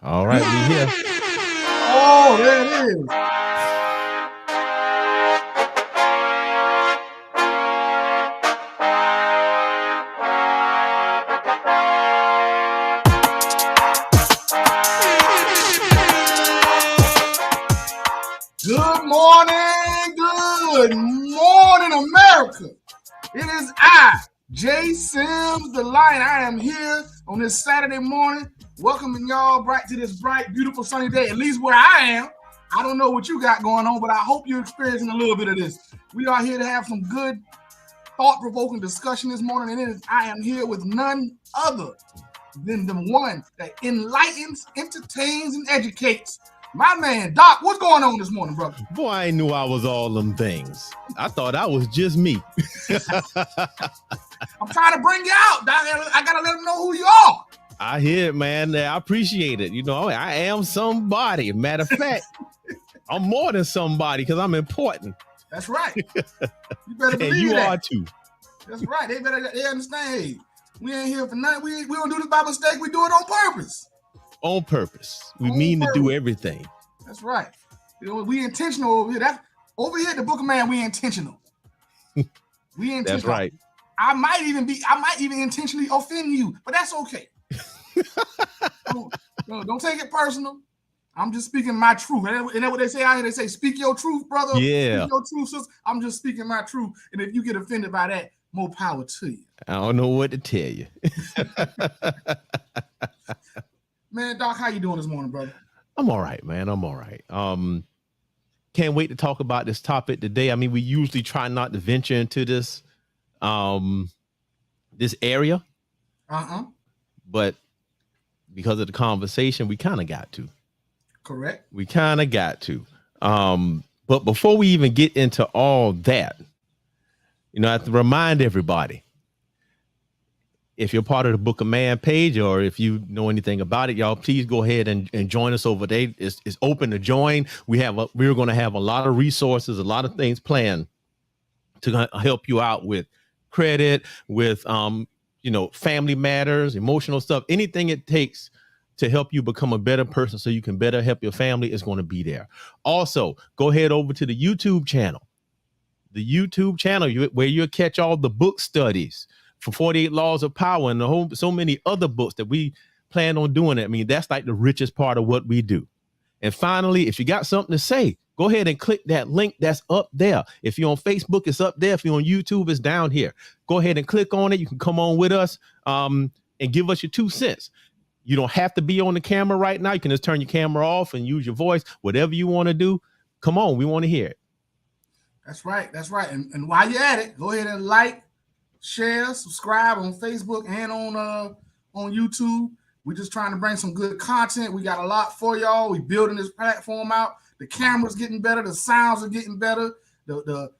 All right, we here. Oh, there it is. Good morning, America. It is I, Jay Sims, the Lion. I am here on this Saturday morning, welcoming y'all back to this bright, beautiful, sunny day, at least where I am. I don't know what you got going on, but I hope you're experiencing a little bit of this. We are here to have some good, thought-provoking discussion this morning, and I am here with none other than the one that enlightens, entertains, and educates. My man, Doc, what's going on this morning, brother? Boy, I knew I was all them things. I thought I was just me. I'm trying to bring you out, Doc. I got to let them know who you are. I hear it, man. I appreciate it. You know, I am somebody. Matter of fact, I'm more than somebody because I'm important. That's right. You better believe and you that. are too. That's right. They understand. Hey, we ain't here for nothing. We don't do this by mistake. We do it on purpose. On purpose. We mean to do everything. That's right. You know, we intentional over here. Over here at the Book of Man, we intentional. We intentional. That's right. I might even intentionally offend you, but that's okay. Don't take it personal. I'm just speaking my truth. And that's what they say out here. They say, speak your truth, brother. Yeah. Speak your truth, sister. I'm just speaking my truth. And if you get offended by that, more power to you. I don't know what to tell you. Man, Doc, how you doing this morning, brother? I'm all right, man. I'm all right. Can't wait to talk about this topic today. I mean, we usually try not to venture into this area. But because of the conversation, we kind of got to. Correct. We kind of got to. But before we even get into all that, you know, I have to remind everybody, if you're part of the Book of Man page, or if you know anything about it, y'all, please go ahead and join us over there. It's open to join. We're going to have a lot of resources, a lot of things planned to help you out with credit, with family matters, emotional stuff, anything it takes to help you become a better person so you can better help your family is going to be there. Also, go ahead over to the YouTube channel. The YouTube channel where you'll catch all the book studies for 48 Laws of Power and so many other books that we plan on doing. I mean, that's like the richest part of what we do. And finally, if you got something to say, go ahead and click that link that's up there. If you're on Facebook, it's up there. If you're on YouTube, it's down here. Go ahead and click on it. You can come on with us and give us your 2 cents. You don't have to be on the camera right now. You can just turn your camera off and use your voice, whatever you want to do. Come on, we want to hear it. That's right. That's right. And while you're at it, go ahead and like, share, subscribe on Facebook and on YouTube. We're just trying to bring some good content. We got a lot for y'all. We building this platform out. The camera's getting better. The sounds are getting better. The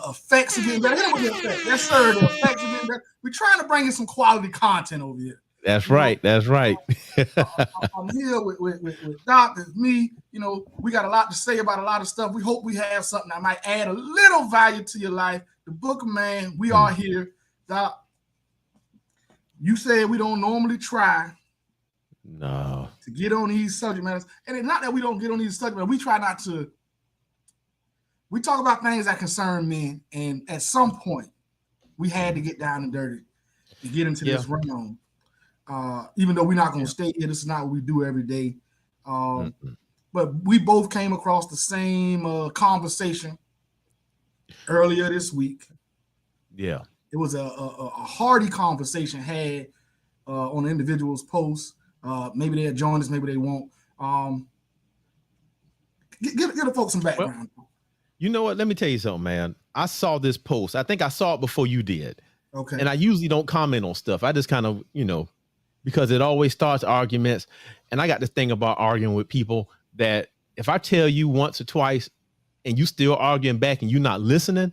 effects are getting better. Yes, sir. The effects are getting better. We're trying to bring in some quality content over here. That's right. That's right. I'm here with Doc, with me. You know, we got a lot to say about a lot of stuff. We hope we have something that might add a little value to your life. The Book of Man, we are here. Doc, you said we don't normally try to get on these subject matters. And it's not that we don't get on these subject matters. We try not to. We talk about things that concern men. And at some point, we had to get down and dirty to get into this realm. Even though we're not going to stay here, this is not what we do every day. But we both came across the same conversation earlier this week. Yeah. It was a hearty conversation had on the individual's post. Maybe they'll join us, maybe they won't. Give the folks some background. Well, you know what? Let me tell you something, man. I saw this post. I think I saw it before you did. Okay. And I usually don't comment on stuff. I just kind of, because it always starts arguments. And I got this thing about arguing with people that if I tell you once or twice and you still arguing back and you're not listening,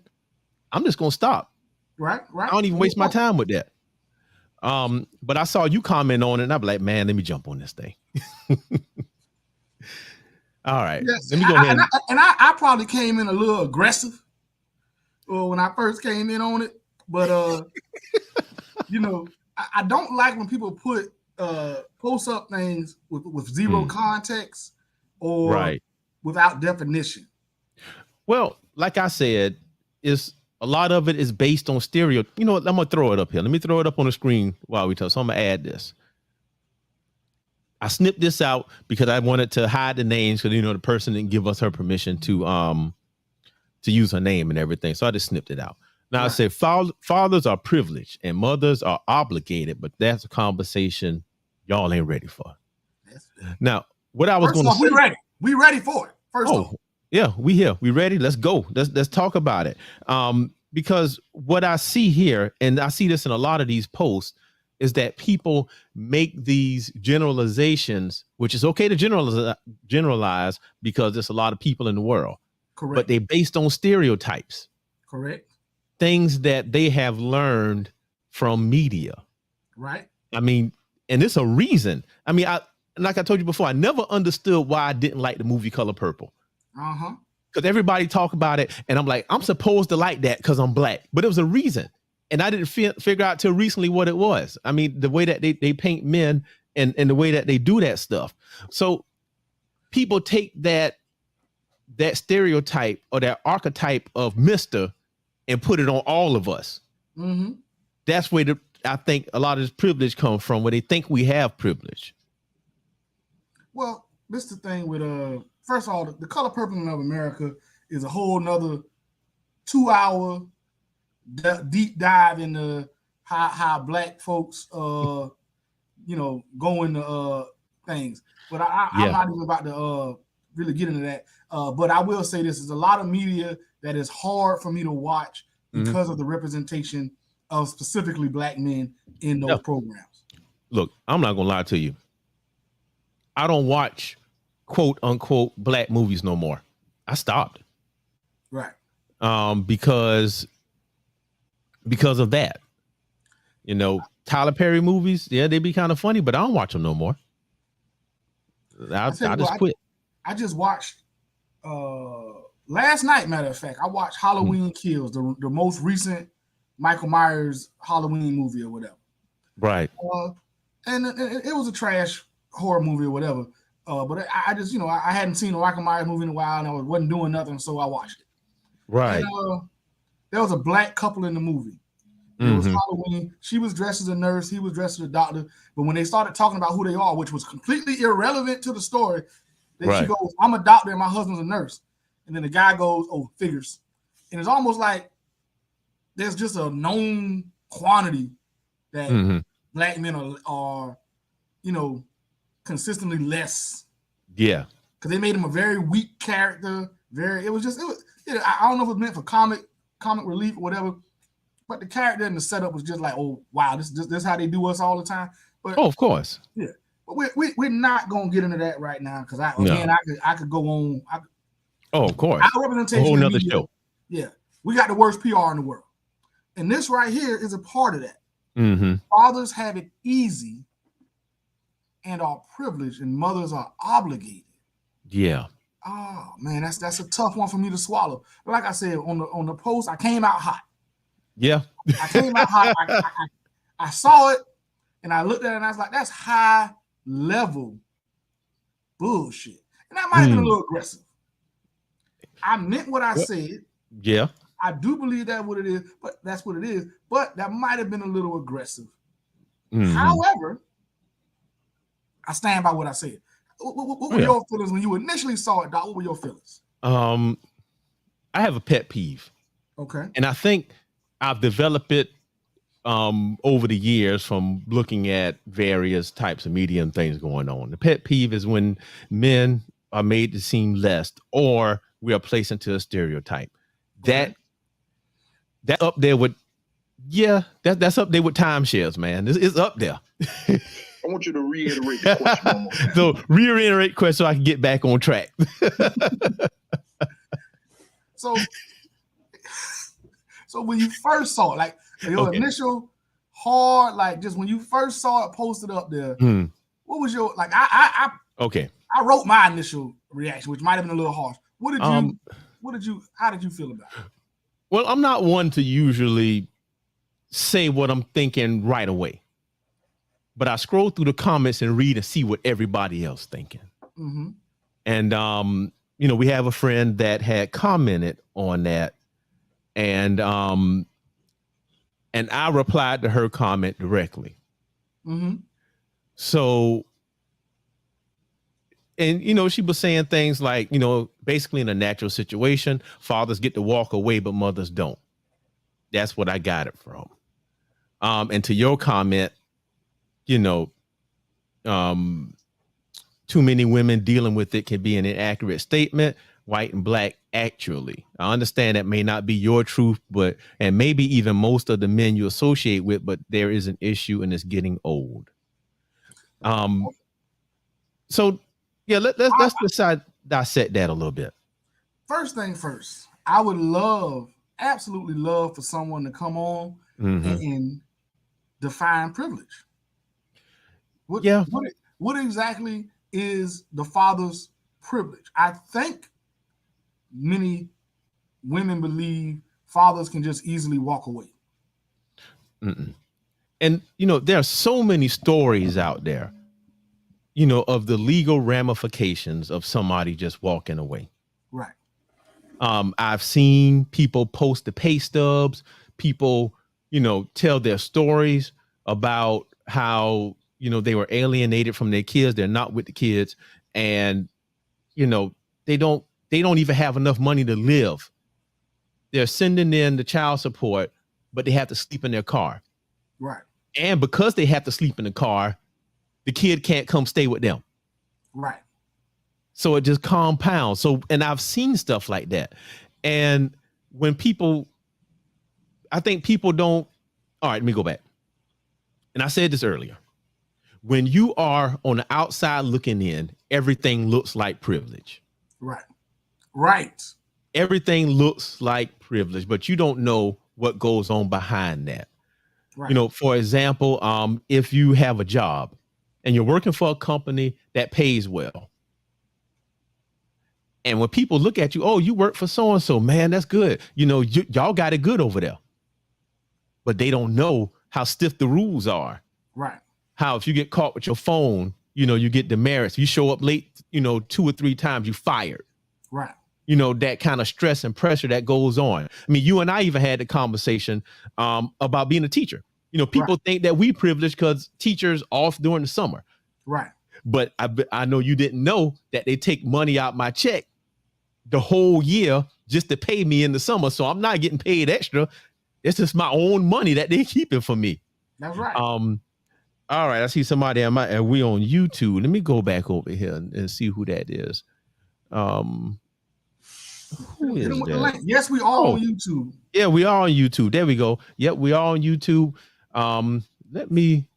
I'm just going to stop. Right. I don't even waste my time with that. But I saw you comment on it and I'm like, man, let me jump on this thing. All right. Yes, let me go ahead. I probably came in a little aggressive when I first came in on it. But, I don't like when people put post up things with zero context or Right. without definition. Well, like I said, is a lot of it is based on stereo. You know what? I'm gonna throw it up here. Let me throw it up on the screen while we talk. So I'm gonna add this. I snipped this out because I wanted to hide the names because the person didn't give us her permission to use her name and everything. So I just snipped it out. Now right. I say fathers are privileged and mothers are obligated, but that's a conversation y'all ain't ready for. Now, what I was going to say, we ready for it. First off. Yeah, we here. We ready. Let's go. Let's talk about it. Because what I see here, and I see this in a lot of these posts, is that people make these generalizations, which is okay to generalize because there's a lot of people in the world. Correct. But they based on stereotypes. Correct. Things that they have learned from media. Right. I mean, and it's a reason. I mean, like I told you before, I never understood why I didn't like the movie Color Purple. Because everybody talk about it, and I'm like, I'm supposed to like that because I'm black. But it was a reason. And I didn't figure out till recently what it was. I mean, the way that they paint men and the way that they do that stuff. So people take that stereotype or that archetype of Mr. and put it on all of us. Mm-hmm. That's where I think a lot of this privilege comes from, where they think we have privilege. Well, this is the thing with first of all, the Color Purple of America is a whole nother 2-hour deep dive into how black folks go into things. But I'm not even about to really get into that. But I will say this is a lot of media that is hard for me to watch because of the representation of specifically black men in those programs. Look, I'm not gonna lie to you. I don't watch quote unquote black movies no more. I stopped. Right. Because of that. Tyler Perry movies, yeah, they be kind of funny, but I don't watch them no more. I just quit. I just watched last night, matter of fact, I watched Halloween Kills, the most recent Michael Myers Halloween movie or whatever. Right. And it was a trash horror movie or whatever. But I just, I hadn't seen a Michael Myers movie in a while, and I wasn't doing nothing, so I watched it. Right. And, there was a black couple in the movie. It was Halloween. She was dressed as a nurse. He was dressed as a doctor. But when they started talking about who they are, which was completely irrelevant to the story, then she goes, "I'm a doctor and my husband's a nurse." And then the guy goes, "Oh, figures." And it's almost like there's just a known quantity that black men are consistently less. Yeah. Because they made him a very weak character. I don't know if it was meant for comic relief or whatever, but the character and the setup was just like, oh wow, this is how they do us all the time. But of course, yeah. But we're not gonna get into that right now because I could go on. Of course, our representation. A whole nother show. Yeah, we got the worst PR in the world, and this right here is a part of that. Fathers have it easy and are privileged, and mothers are obligated. Yeah. Oh man, that's a tough one for me to swallow. But like I said on the post, I came out hot. Yeah. I came out hot. I saw it and I looked at it and I was like, that's high level bullshit. And that might have been a little aggressive. I meant what I said. Yeah. I do believe that's what it is, but that's what it is. But that might have been a little aggressive. However, I stand by what I said. What were your feelings when you initially saw it, Doc? What were your feelings? I have a pet peeve. Okay. And I think I've developed it over the years from looking at various types of media and things going on. The pet peeve is when men are made to seem less or we are placed into a stereotype. Okay. That up there with, that's up there with timeshares, man. It's up there. I want you to reiterate the question one more time. So reiterate question so I can get back on track. So when you first saw it, like your initial hard, like just when you first saw it posted up there, what was your like? I wrote my initial reaction, which might have been a little harsh. How did you feel about it? Well, I'm not one to usually say what I'm thinking right away. but I scroll through the comments and read and see what everybody else thinking. Mm-hmm. And you know, we have a friend that had commented on that, and I replied to her comment directly. Mm-hmm. So, and you know, she was saying things like, you know, basically in a natural situation, fathers get to walk away, but mothers don't. That's what I got it from. And to your comment, you know, too many women dealing with it can be an inaccurate statement, white and black. Actually, I understand that may not be your truth, but and maybe even most of the men you associate with, but there is an issue and it's getting old. So yeah, let's dissect that a little bit. First thing first, I would absolutely love for someone to come on and define privilege. What exactly is the father's privilege? I think many women believe fathers can just easily walk away. And, you know, there are so many stories out there, you know, of the legal ramifications of somebody just walking away. Right. I've seen people post the pay stubs, people, you know, tell their stories about how, you know, they were alienated from their kids. They're not with the kids. And, you know, they don't even have enough money to live. They're sending in the child support, but they have to sleep in their car. Right. And because they have to sleep in the car, the kid can't come stay with them. Right. So it just compounds. So, and I've seen stuff like that. And when I think people don't, all right, let me go back. And I said this earlier. When you are on the outside looking in, everything looks like privilege. Right. Right. Everything looks like privilege, but you don't know what goes on behind that. Right. You know, for example, if you have a job and you're working for a company that pays well, and when people look at you, oh, you work for so-and-so, man, that's good. You know, y'all got it good over there. But they don't know how stiff the rules are. Right. How if you get caught with your phone, you know, you get demerits. You show up late, you know, 2 or 3 times, you fired. Right. You know, that kind of stress and pressure that goes on. I mean, you and I even had the conversation about being a teacher. You know, people think that we privileged because teachers off during the summer. Right. But I know you didn't know that they take money out my check the whole year just to pay me in the summer. So I'm not getting paid extra. It's just my own money that they're keeping for me. That's right. All right. I see somebody and we on YouTube. Let me go back over here and see who that is. Who is that? Yes, we are on YouTube. Yeah, we are on YouTube. There we go. Yep, we are on YouTube. Let me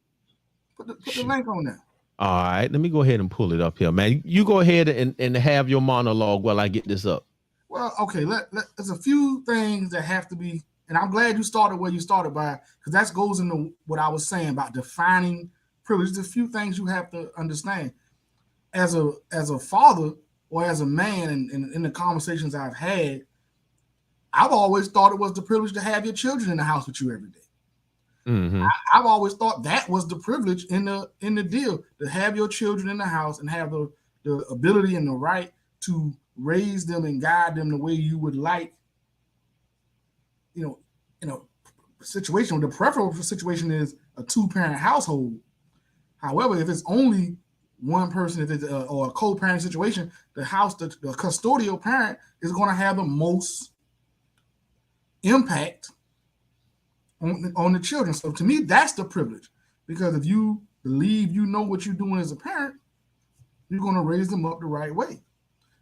put the link on there. All right, let me go ahead and pull it up here, man. You go ahead and have your monologue while I get this up. Well, okay. There's a few things that have to be, and I'm glad you started where you started by, because that goes into what I was saying about defining privilege. There's a few things you have to understand as a father or as a man. And in the conversations I've had, I've always thought it was the privilege to have your children in the house with you every day. Mm-hmm. I've always thought that was the privilege in the deal, to have your children in the house and have the ability and the right to raise them and guide them the way you would like. You know, situation. The preferable situation is a 2-parent household. However, if it's only one person, if it's or a co-parent situation, the custodial parent is going to have the most impact on the children. So to me, that's the privilege, because if you believe you know what you're doing as a parent, you're going to raise them up the right way,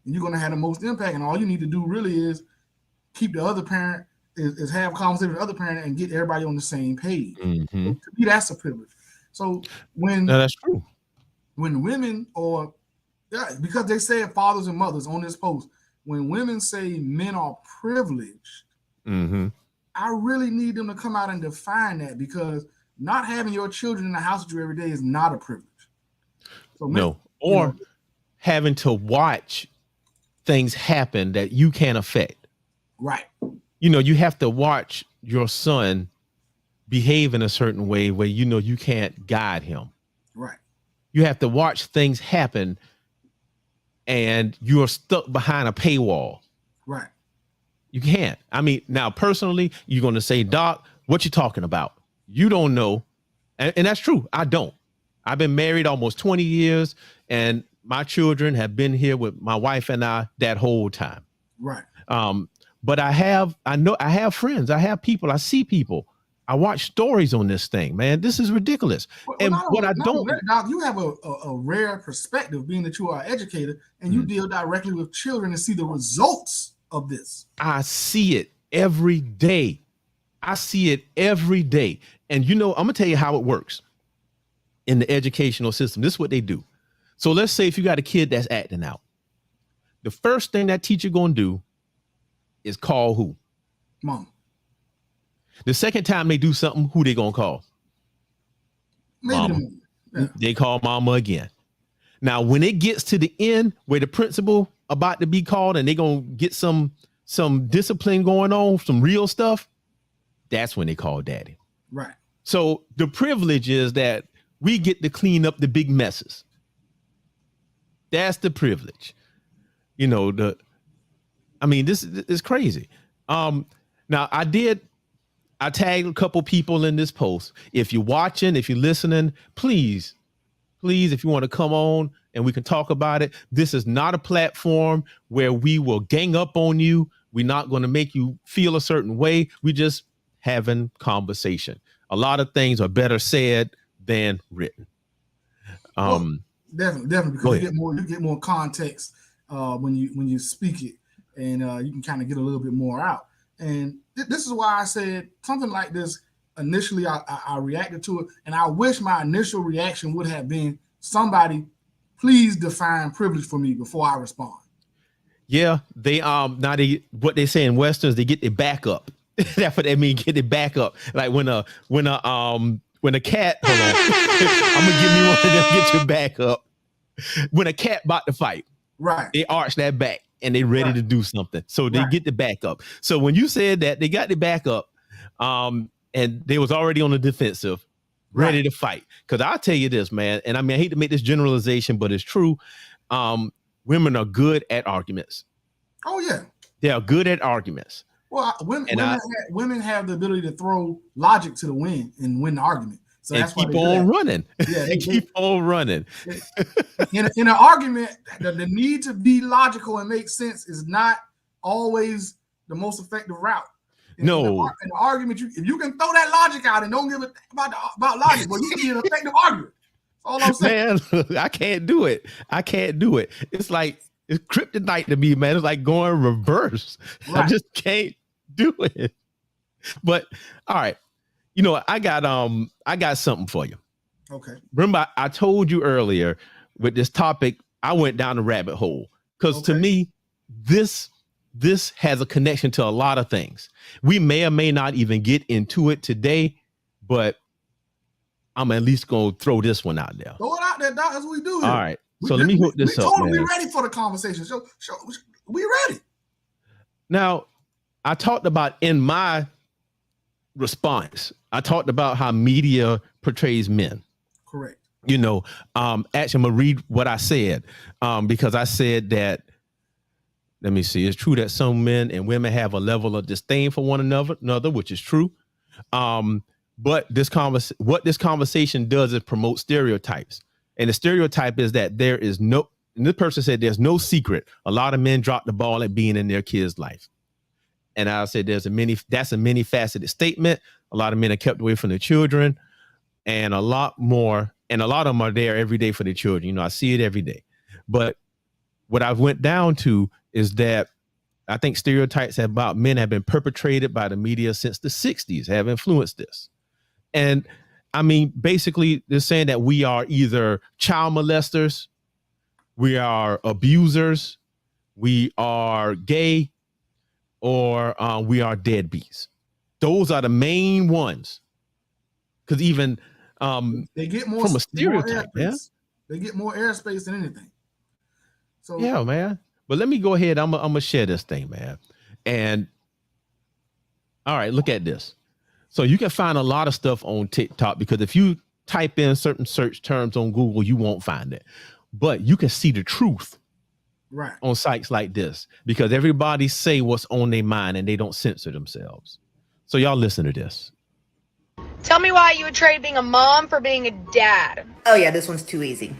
and you're going to have the most impact. And all you need to do really is keep the other parent is have a conversation with the other parent and get everybody on the same page. Mm-hmm. So to me, that's a privilege. So that's true. When women because they said fathers and mothers on this post, when women say men are privileged, mm-hmm. I really need them to come out and define that, because not having your children in the house with you every day is not a privilege. So having to watch things happen that you can't affect. Right. You know, you have to watch your son behave in a certain way where you know you can't guide him. Right. You have to watch things happen, and you're stuck behind a paywall. Right. You can't. I mean, now personally, you're going to say, Doc, what you talking about? You don't know. And that's true. I don't. I've been married almost 20 years, and my children have been here with my wife and I that whole time. Right. But I have friends, I have people, I see people, I watch stories on this thing, man. This is ridiculous. And what I don't, Doc, you have a rare perspective, being that you are an educator and you deal directly with children and see the results of this. I see it every day. I see it every day. And you know, I'm gonna tell you how it works in the educational system. This is what they do. So let's say if you got a kid that's acting out, the first thing that teacher gonna do is call who? Mom. The second time they do something, who they gonna call? Maybe Mama. Yeah. They call mama again. Now, when it gets to the end where the principal about to be called and they gonna get some discipline going on, some real stuff, that's when they call daddy. Right. So the privilege is that we get to clean up the big messes. That's the privilege. You know, this is crazy. Now I tagged a couple people in this post. If you're watching, if you're listening, please, if you want to come on and we can talk about it. This is not a platform where we will gang up on you. We're not going to make you feel a certain way. We just having conversation. A lot of things are better said than written. Definitely, because you get more context when you speak it, and you can kind of get a little bit more out. And this is why I said something like this. Initially, I reacted to it, and I wish my initial reaction would have been, somebody please define privilege for me before I respond. Yeah, what they say in Westerns, they get their back up. That's what they mean, get it back up. Like when a cat, hold on, I'm gonna give you one of them, get your back up. When a cat about to fight, right, they arch that back and they ready to do something. So they get the back up. So when you said that, they got the back up, and they was already on the defensive, ready to fight. Because I'll tell you this, man, and I mean, I hate to make this generalization, but it's true. Women are good at arguments. Oh yeah, they are good at arguments. Well, women have the ability to throw logic to the wind and win the argument. So that's why keep on running. Yeah, they keep on running. In an argument, the need to be logical and make sense is not always the most effective route. In an argument, if you can throw that logic out and don't give a about logic, well, you can be an effective argument. That's all I'm saying. Man, I can't do it. It's like it's kryptonite to me, man. It's like going reverse. Right. I just can't do it. But all right, you know, I got something for you. Okay. Remember, I told you earlier with this topic, I went down the rabbit hole because to me, this has a connection to a lot of things. We may or may not even get into it today, but I'm at least gonna throw this one out there. Throw it out there, Doc. That's what we do here. All right. So let me hook this up. We're ready for the conversation. So we ready. Now, I talked about in my response, I talked about how media portrays men. Correct. You know, actually, I'm gonna read what I said because I said that. Let me see. It's true that some men and women have a level of disdain for one another, which is true. But what this conversation does is promote stereotypes. And the stereotype is that and this person said there's no secret. A lot of men drop the ball at being in their kids' life. And I said that's a many faceted statement. A lot of men are kept away from their children, and a lot of them are there every day for their children. You know, I see it every day. But what I've went down to is that I think stereotypes about men have been perpetrated by the media since the 60s, have influenced this. And I mean, basically, they're saying that we are either child molesters, we are abusers, we are gay, or we are deadbeats. Those are the main ones. Because even they get more from a stereotype, they get more airspace than anything. So yeah, man. But let me go ahead. I'm gonna share this thing, man. And all right, look at this. So you can find a lot of stuff on TikTok because if you type in certain search terms on Google, you won't find it. But you can see the truth Right. on sites like this because everybody say what's on their mind and they don't censor themselves. So y'all listen to this. Tell me why you would trade being a mom for being a dad. Oh yeah, this one's too easy.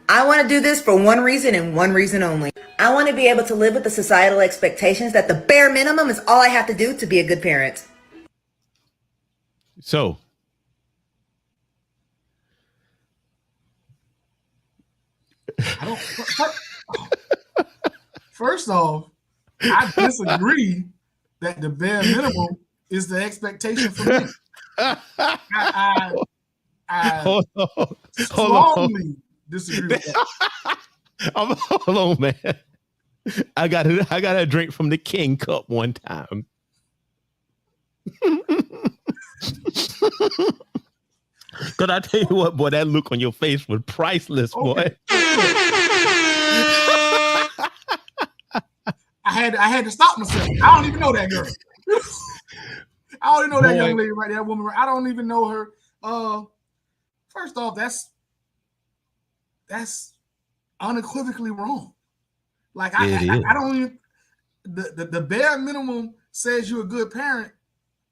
I want to do this for one reason and one reason only. I want to be able to live with the societal expectations that the bare minimum is all I have to do to be a good parent. So I don't. First off, I disagree that the bare minimum is the expectation for me. I hold on. strongly disagree with that. Hold on, man. I got a drink from the King Cup one time. Cause I tell you what, boy, that look on your face was priceless, boy. Okay. I had to stop myself. I don't even know that girl. I don't even know that young lady right there, that woman. I don't even know her. First off, that's unequivocally wrong. Like I don't even the bare minimum says you're a good parent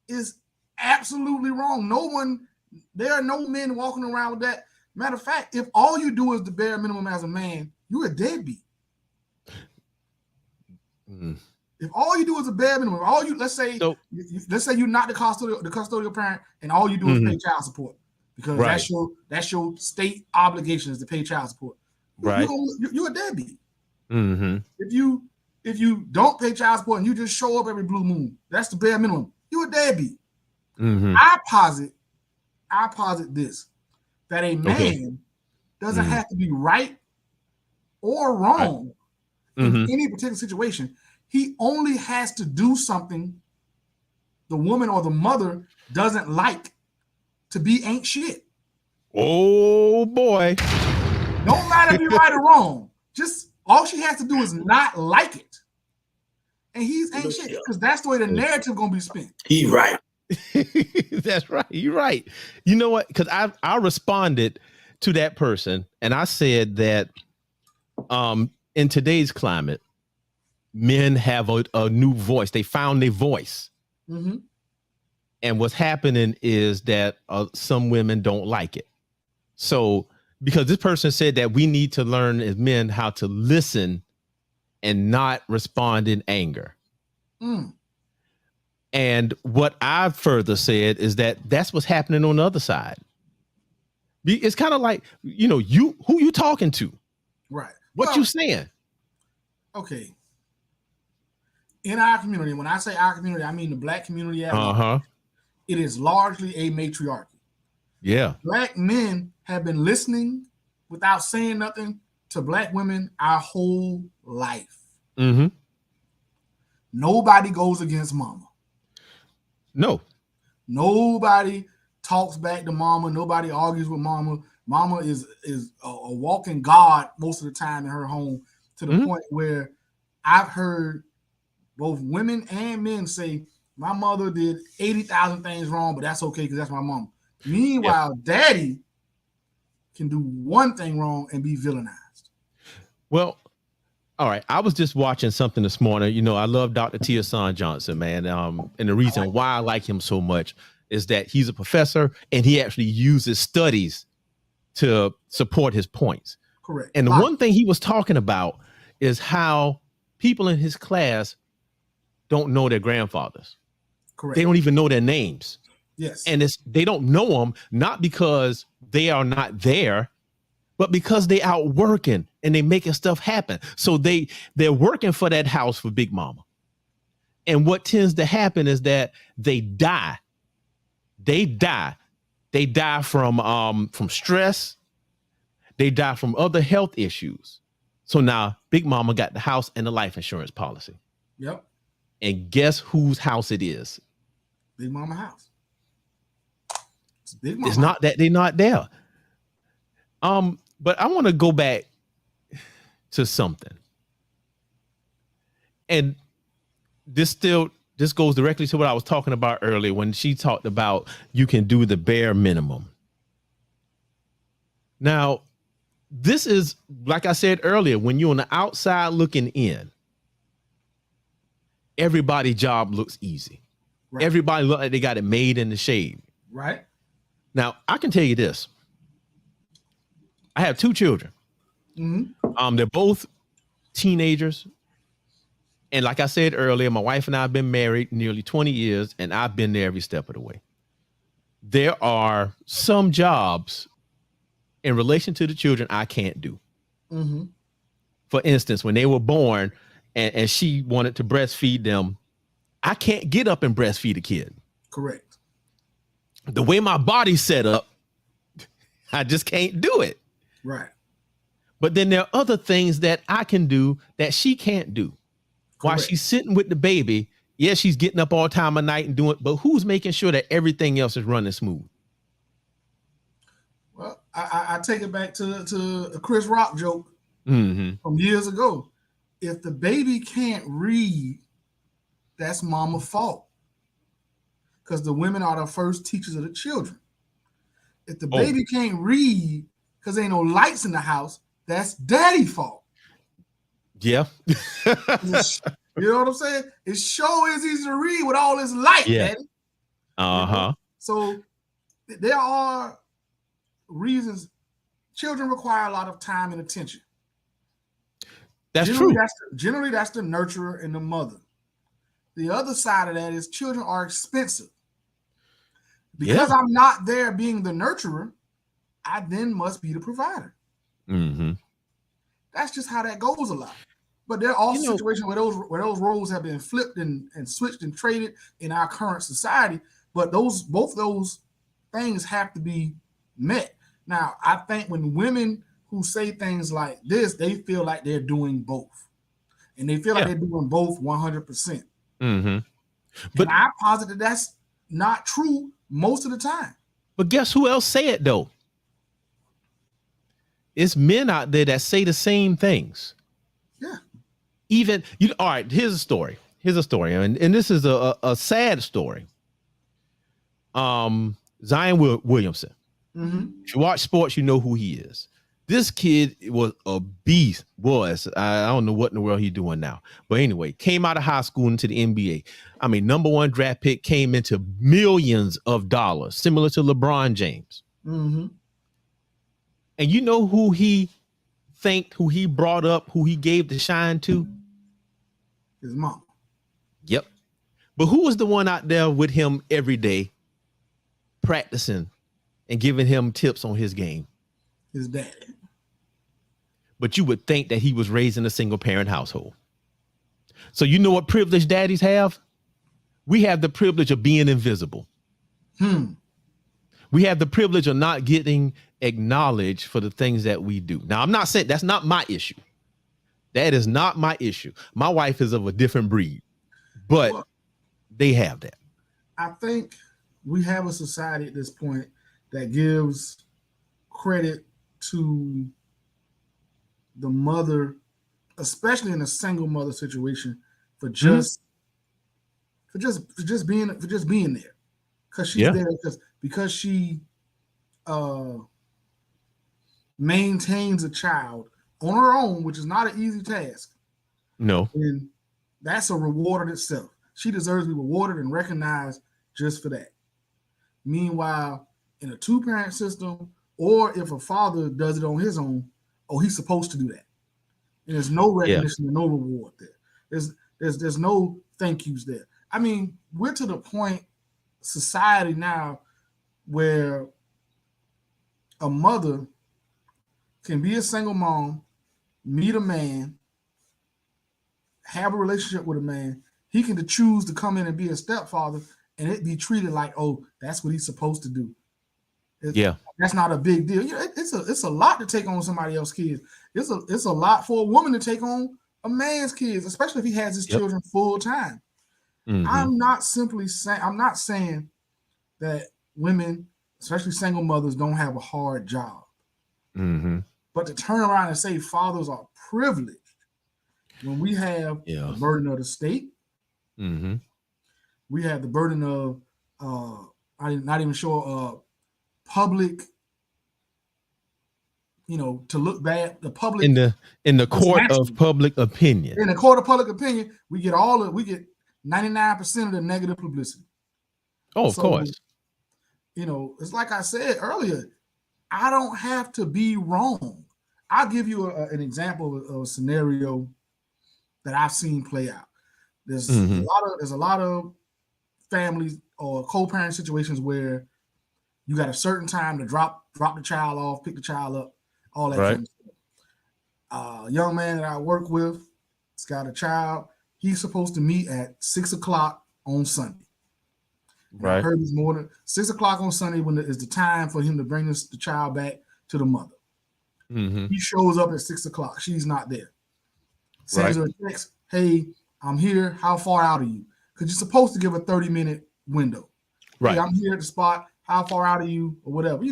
is absolutely wrong. There are no men walking around with that. Matter of fact, if all you do is the bare minimum as a man, you're a deadbeat. If all you do is a bare minimum, let's say you're not the custodial parent, and all you do is pay child support because that's your state obligation is to pay child support. Right, you're a deadbeat. If you don't pay child support and you just show up every blue moon, that's the bare minimum. You're a deadbeat. I posit this that a man doesn't have to be right or wrong in any particular situation. He only has to do something the woman or the mother doesn't like to be ain't shit. Oh boy. No matter if you're right or wrong, just all she has to do is not like it. And he's ain't shit because that's the way the narrative gonna be spent. He right. That's right. You're right. You know what? Because I responded to that person and I said that in today's climate, men have a new voice. They found their voice. And what's happening is that some women don't like it. So because this person said that we need to learn as men how to listen and not respond in anger. And what I further said is that that's what's happening on the other side. It's kind of like, who you talking to? Right. What you saying? Okay. In our community, when I say our community, I mean the black community at large. It is largely a matriarchy. Yeah. Black men have been listening without saying nothing to black women our whole life. Nobody goes against mama. No. Nobody talks back to mama. Nobody argues with mama. Mama is a walking God most of the time in her home, to the point where I've heard both women and men say, my mother did 80,000 things wrong, but that's okay because that's my mama. Meanwhile, daddy can do one thing wrong and be villainized. Well, all right. I was just watching something this morning. I love Dr. Tia Son Johnson, man. And the reason why I like him so much is that he's a professor and he actually uses studies to support his points. Correct. And the one thing he was talking about is how people in his class don't know their grandfathers. Correct. They don't even know their names. Yes. And they don't know them, not because they are not there, but because they out working and they making stuff happen. So they're working for that house for Big Mama. And what tends to happen is that they die. They die from stress. They die from other health issues. So now Big Mama got the house and the life insurance policy. Yep. And guess whose house it is? Big Mama house. It's Big Mama. It's not that they're not there. But I want to go back to something. And this goes directly to what I was talking about earlier when she talked about you can do the bare minimum. Now, this is, like I said earlier, when you're on the outside looking in, everybody's job looks easy. Right. Everybody look like they got it made in the shade. Right. Now, I can tell you this. I have 2 children. Mm-hmm. They're both teenagers. And like I said earlier, my wife and I have been married nearly 20 years, and I've been there every step of the way. There are some jobs in relation to the children I can't do. Mm-hmm. For instance, when they were born and she wanted to breastfeed them, I can't get up and breastfeed a kid. Correct. The way my body's set up, I just can't do it. Right. But then there are other things that I can do that she can't do. While Correct. she's sitting with the baby, yeah, she's getting up all time of night and doing it, but who's making sure that everything else is running smooth? Well, I take it back to a Chris Rock joke Mm-hmm. from years ago. If the baby can't read, that's mama's fault. Because the women are the first teachers of the children. If the baby can't read because there ain't no lights in the house, that's daddy's fault. Yeah. You know what I'm saying? It sure is easy to read with all this light, Yeah. daddy. Uh-huh. So there are reasons children require a lot of time and attention. That's true. Generally, that's the nurturer and the mother. The other side of that is children are expensive. Because I'm not there being the nurturer, I then must be the provider. Mm-hmm. That's just how that goes a lot. But there are also situations where those roles have been flipped and switched and traded in our current society. But both those things have to be met. Now, I think when women who say things like this, they feel like they're doing both. And they feel like they're doing both 100%. Mm-hmm. But and I posit that that's not true most of the time. But guess who else say it though? It's men out there that say the same things. Yeah. Even all right, here's a story. And this is a sad story. Zion Williamson. Mm-hmm. If you watch sports, you know who he is. This kid was a beast. I don't know what in the world he's doing now. But anyway, came out of high school into the NBA. I mean, #1 draft pick, came into millions of dollars, similar to LeBron James. Mm-hmm. And you know who he brought up, who he gave the shine to? His mom. Yep. But who was the one out there with him every day, practicing and giving him tips on his game? His daddy. But you would think that he was raised in a single parent household. So you know what privileged daddies have? We have the privilege of being invisible. We have the privilege of not getting acknowledged for the things that we do. Now, I'm not saying that's not my issue. That is not my issue. My wife is of a different breed, but they have that. I think we have a society at this point that gives credit to the mother, especially in a single mother situation, for just being there, because she's there because she maintains a child on her own, which is not an easy task. No, and that's a reward in itself. She deserves to be rewarded and recognized just for that. Meanwhile, in a 2-parent system, or if a father does it on his own, he's supposed to do that. And there's no recognition and no reward there. There's no thank yous there. I mean, we're to the point, society now, where a mother can be a single mom, meet a man, have a relationship with a man. He can choose to come in and be a stepfather, and it be treated like, that's what he's supposed to do. That's not a big deal. It's a lot to take on somebody else's kids. It's a lot for a woman to take on a man's kids, especially if he has his children full time. Mm-hmm. I'm not saying that women, especially single mothers, don't have a hard job. Mm-hmm. But to turn around and say fathers are privileged when we have the burden of the state, we have the burden of I'm not even sure public to look bad. The public in the court of public opinion. In the court of public opinion, we get 99% of the negative publicity. Oh, of course. It's like I said earlier, I don't have to be wrong. I'll give you an example of a scenario that I've seen play out. There's a lot of families or co-parent situations where you got a certain time to drop the child off, pick the child up, all that. Right. Kind of stuff. Young man that I work with, he's got a child. He's supposed to meet at 6:00 on Sunday. Right. I heard this morning, 6:00 on Sunday is the time for him to bring the child back to the mother. Mm-hmm. He shows up at 6:00. She's not there. Sends her a text, "Hey, I'm here. How far out are you?" Because you're supposed to give a 30-minute window. Right. Hey, I'm here at the spot. How far out are you? Or whatever.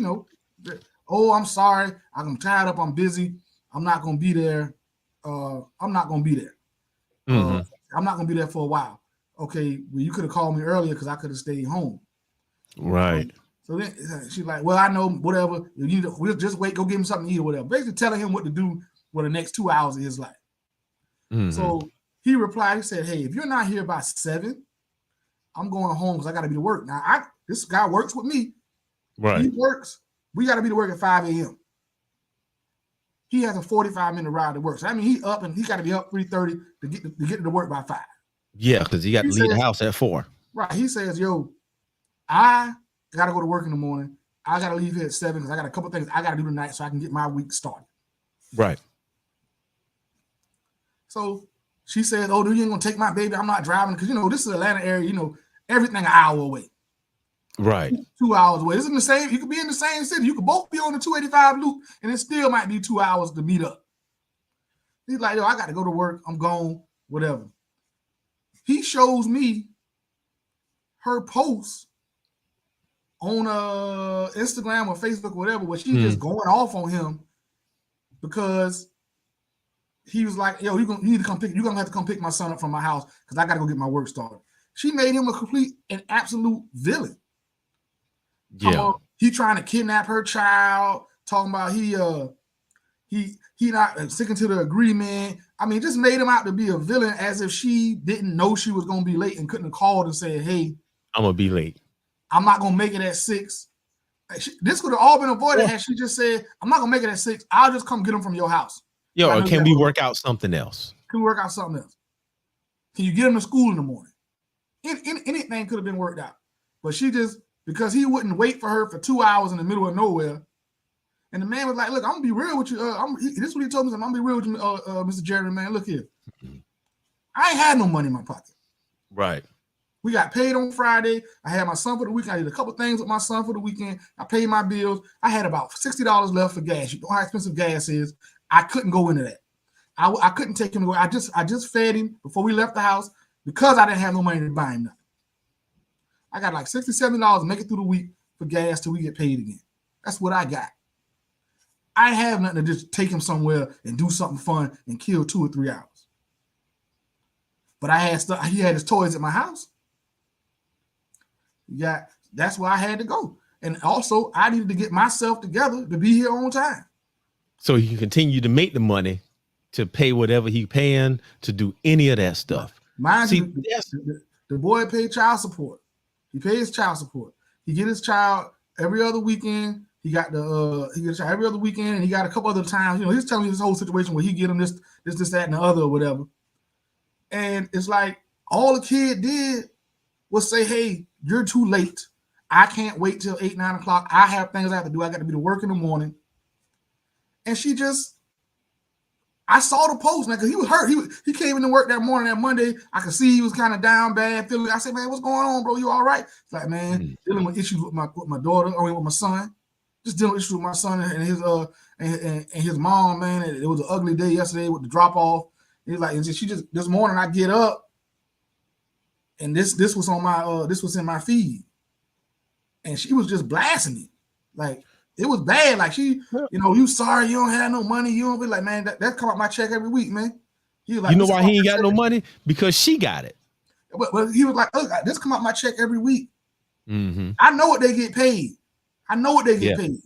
Oh, I'm sorry. I'm tied up. I'm busy. I'm not going to be there. I'm not going to be there. Mm-hmm. I'm not going to be there for a while. Okay, well, you could have called me earlier because I could have stayed home. Right. So then she's like, well, I know, whatever. We'll just wait, go give him something to eat or whatever. Basically telling him what to do for the next 2 hours of his life. Mm-hmm. So he replied, he said, hey, if you're not here by 7, I'm going home because I got to be to work. Now, this guy works with me. Right. He works. We got to be to work at 5 a.m. He has a 45-minute ride to work. So, I mean, he up and he got to be up 3:30 to get to work by 5. Yeah, because he got to leave the house at 4. Right. He says, yo, I got to go to work in the morning. I got to leave here at 7 because I got a couple things I got to do tonight so I can get my week started. Right. So she says, oh, you ain't going to take my baby. I'm not driving because, this is Atlanta area, everything an hour away. Right. 2 hours away. It's in the same, you could be in the same city. You could both be on the 285 loop and it still might be 2 hours to meet up. He's like, yo, I got to go to work. I'm gone, whatever. He shows me her posts on Instagram or Facebook or whatever, where she's just going off on him because he was like, yo, you need to come pick, you're going to have to come pick my son up from my house because I got to go get my work started. She made him a complete and absolute villain. Yeah. He trying to kidnap her child, talking about he not sticking to the agreement. I mean, just made him out to be a villain as if she didn't know she was going to be late and couldn't have called and said, hey, I'm going to be late. I'm not going to make it at 6. This could have all been avoided had she just said, I'm not going to make it at 6. I'll just come get him from your house. Yo, or can we work out something else? Can we work out something else? Can you get him to school in the morning? Anything could have been worked out. But she just, because he wouldn't wait for her for 2 hours in the middle of nowhere. And the man was like, look, I'm going to be real with you. This is what he told me. I'm going to be real with you, Mr. Jeremy, man. Look here. I ain't had no money in my pocket. Right. We got paid on Friday. I had my son for the weekend. I did a couple things with my son for the weekend. I paid my bills. I had about $60 left for gas. You know how expensive gas is. I couldn't go into that. I couldn't take him to go. I just fed him before we left the house because I didn't have no money to buy him nothing. I got like $60, $70 to make it through the week for gas till we get paid again. That's what I got. I have nothing to just take him somewhere and do something fun and kill 2 or 3 hours. But I had stuff. He had his toys at my house. Yeah, that's where I had to go. And also, I needed to get myself together to be here on time. So he can continue to make the money to pay whatever he's paying to do any of that stuff. Mind you, the boy paid child support. He pays child support. He get his child every other weekend. He got he gets every other weekend, and he got a couple other times. He's telling me this whole situation where he get him this, that, and the other, or whatever. And it's like all the kid did was say, "Hey, you're too late. I can't wait till 8, 9 o'clock. I have things I have to do. I got to be to work in the morning." And she just, I saw the post, man, because he was hurt. He came into work that morning, that Monday. I could see he was kind of down bad, feeling. I said, "Man, what's going on, bro? You all right?" It's like, man, dealing with issues with my daughter, with my son. Just dealing with issues with my son and his and his mom, man. It was an ugly day yesterday with the drop off. He's like, this morning I get up, and this was on my this was in my feed, and she was just blasting me, like it was bad. Like she, you sorry you don't have no money. You don't be like, man, that come out my check every week, man. He was like, you know why he ain't got no money? Because she got it. But he was like, look, this come out my check every week. Mm-hmm. I know what they get paid. I know what they get paid.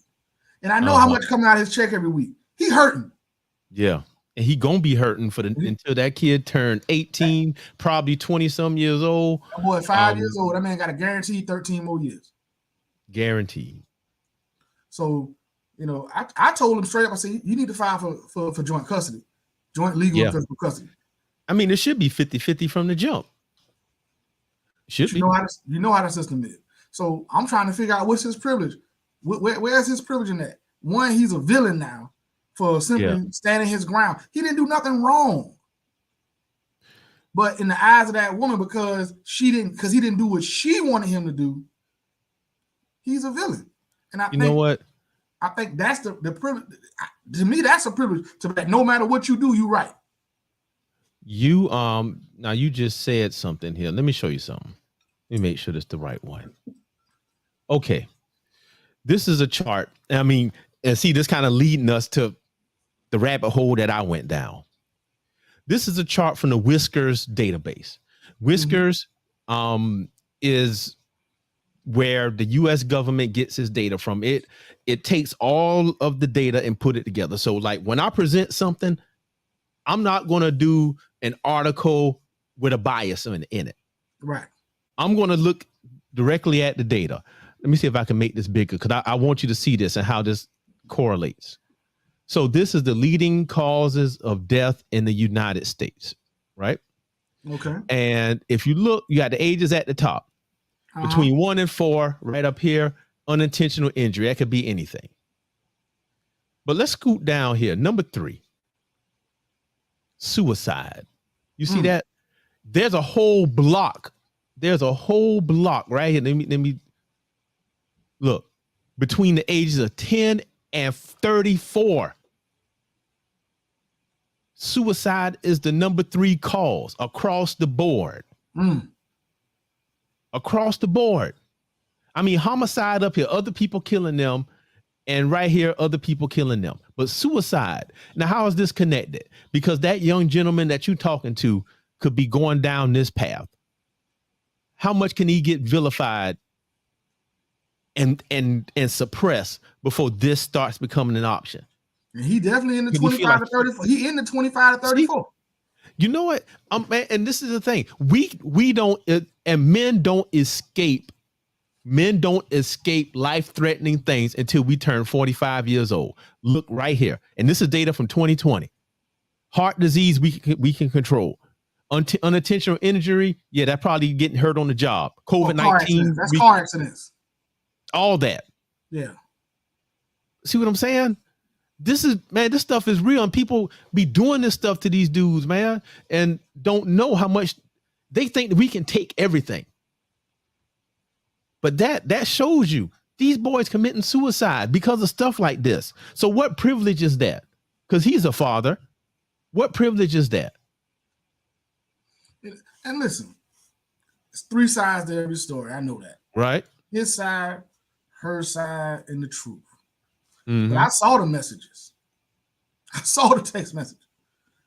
And I know how much coming out of his check every week. He hurting. Yeah. And he gonna be hurting for until that kid turned 18, probably 20 some years old. That boy 5 years old. That man got a guaranteed 13 more years. Guaranteed. So, you know, I told him straight up, I said, you need to file for joint custody, joint legal and physical custody. I mean, it should be 50-50 from the jump. Should be. You know how the system is. So I'm trying to figure out what's his privilege. Where's his privilege in that? One, he's a villain now for simply standing his ground. He didn't do nothing wrong. But in the eyes of that woman, because he didn't do what she wanted him to do, he's a villain. And I think, know what? I think that's the privilege. To me, that's a privilege to no matter what you do, you're right. You now you just said something here. Let me show you something. Let me make sure it's the right one. Okay. This is a chart. I mean, and see, this kind of leading us to the rabbit hole that I went down. This is a chart from the Whiskers database. Whiskers is where the US government gets its data from. It takes all of the data and put it together. So like when I present something, I'm not going to do an article with a bias in it. Right. I'm going to look directly at the data. Let me see if I can make this bigger because I want you to see this and how this correlates. So this is the leading causes of death in the United States, right? Okay. And if you look, you got the ages at the top. Between 1 and 4, right up here, unintentional injury. That could be anything. But let's scoot down here. Number 3, suicide. You see that? There's a whole block. There's a whole block right here. Let me look. Between the ages of 10 and 34. Suicide is the number 3 cause across the board. Across the board. I mean, homicide up here, other people killing them, and right here, other people killing them. But suicide. Now, how is this connected? Because that young gentleman that you're talking to could be going down this path. How much can he get vilified and suppressed before this starts becoming an option? And he definitely in the 25 to 34. He in the 25 to 34. You know what? And this is the thing. We don't, and men don't escape. Men don't escape life-threatening things until we turn 45 years old. Look right here. And this is data from 2020. Heart disease, we can control. Unintentional injury, yeah, that probably getting hurt on the job. COVID-19. That's car accidents. All that. Yeah. See what I'm saying? This stuff is real, and people be doing this stuff to these dudes, man, and don't know how much they think that we can take everything. But that shows you these boys committing suicide because of stuff like this. So what privilege is that? Because he's a father. What privilege is that? And listen, it's 3 sides to every story. I know that. Right. His side, her side, and the truth. But I saw the messages. I saw the text message.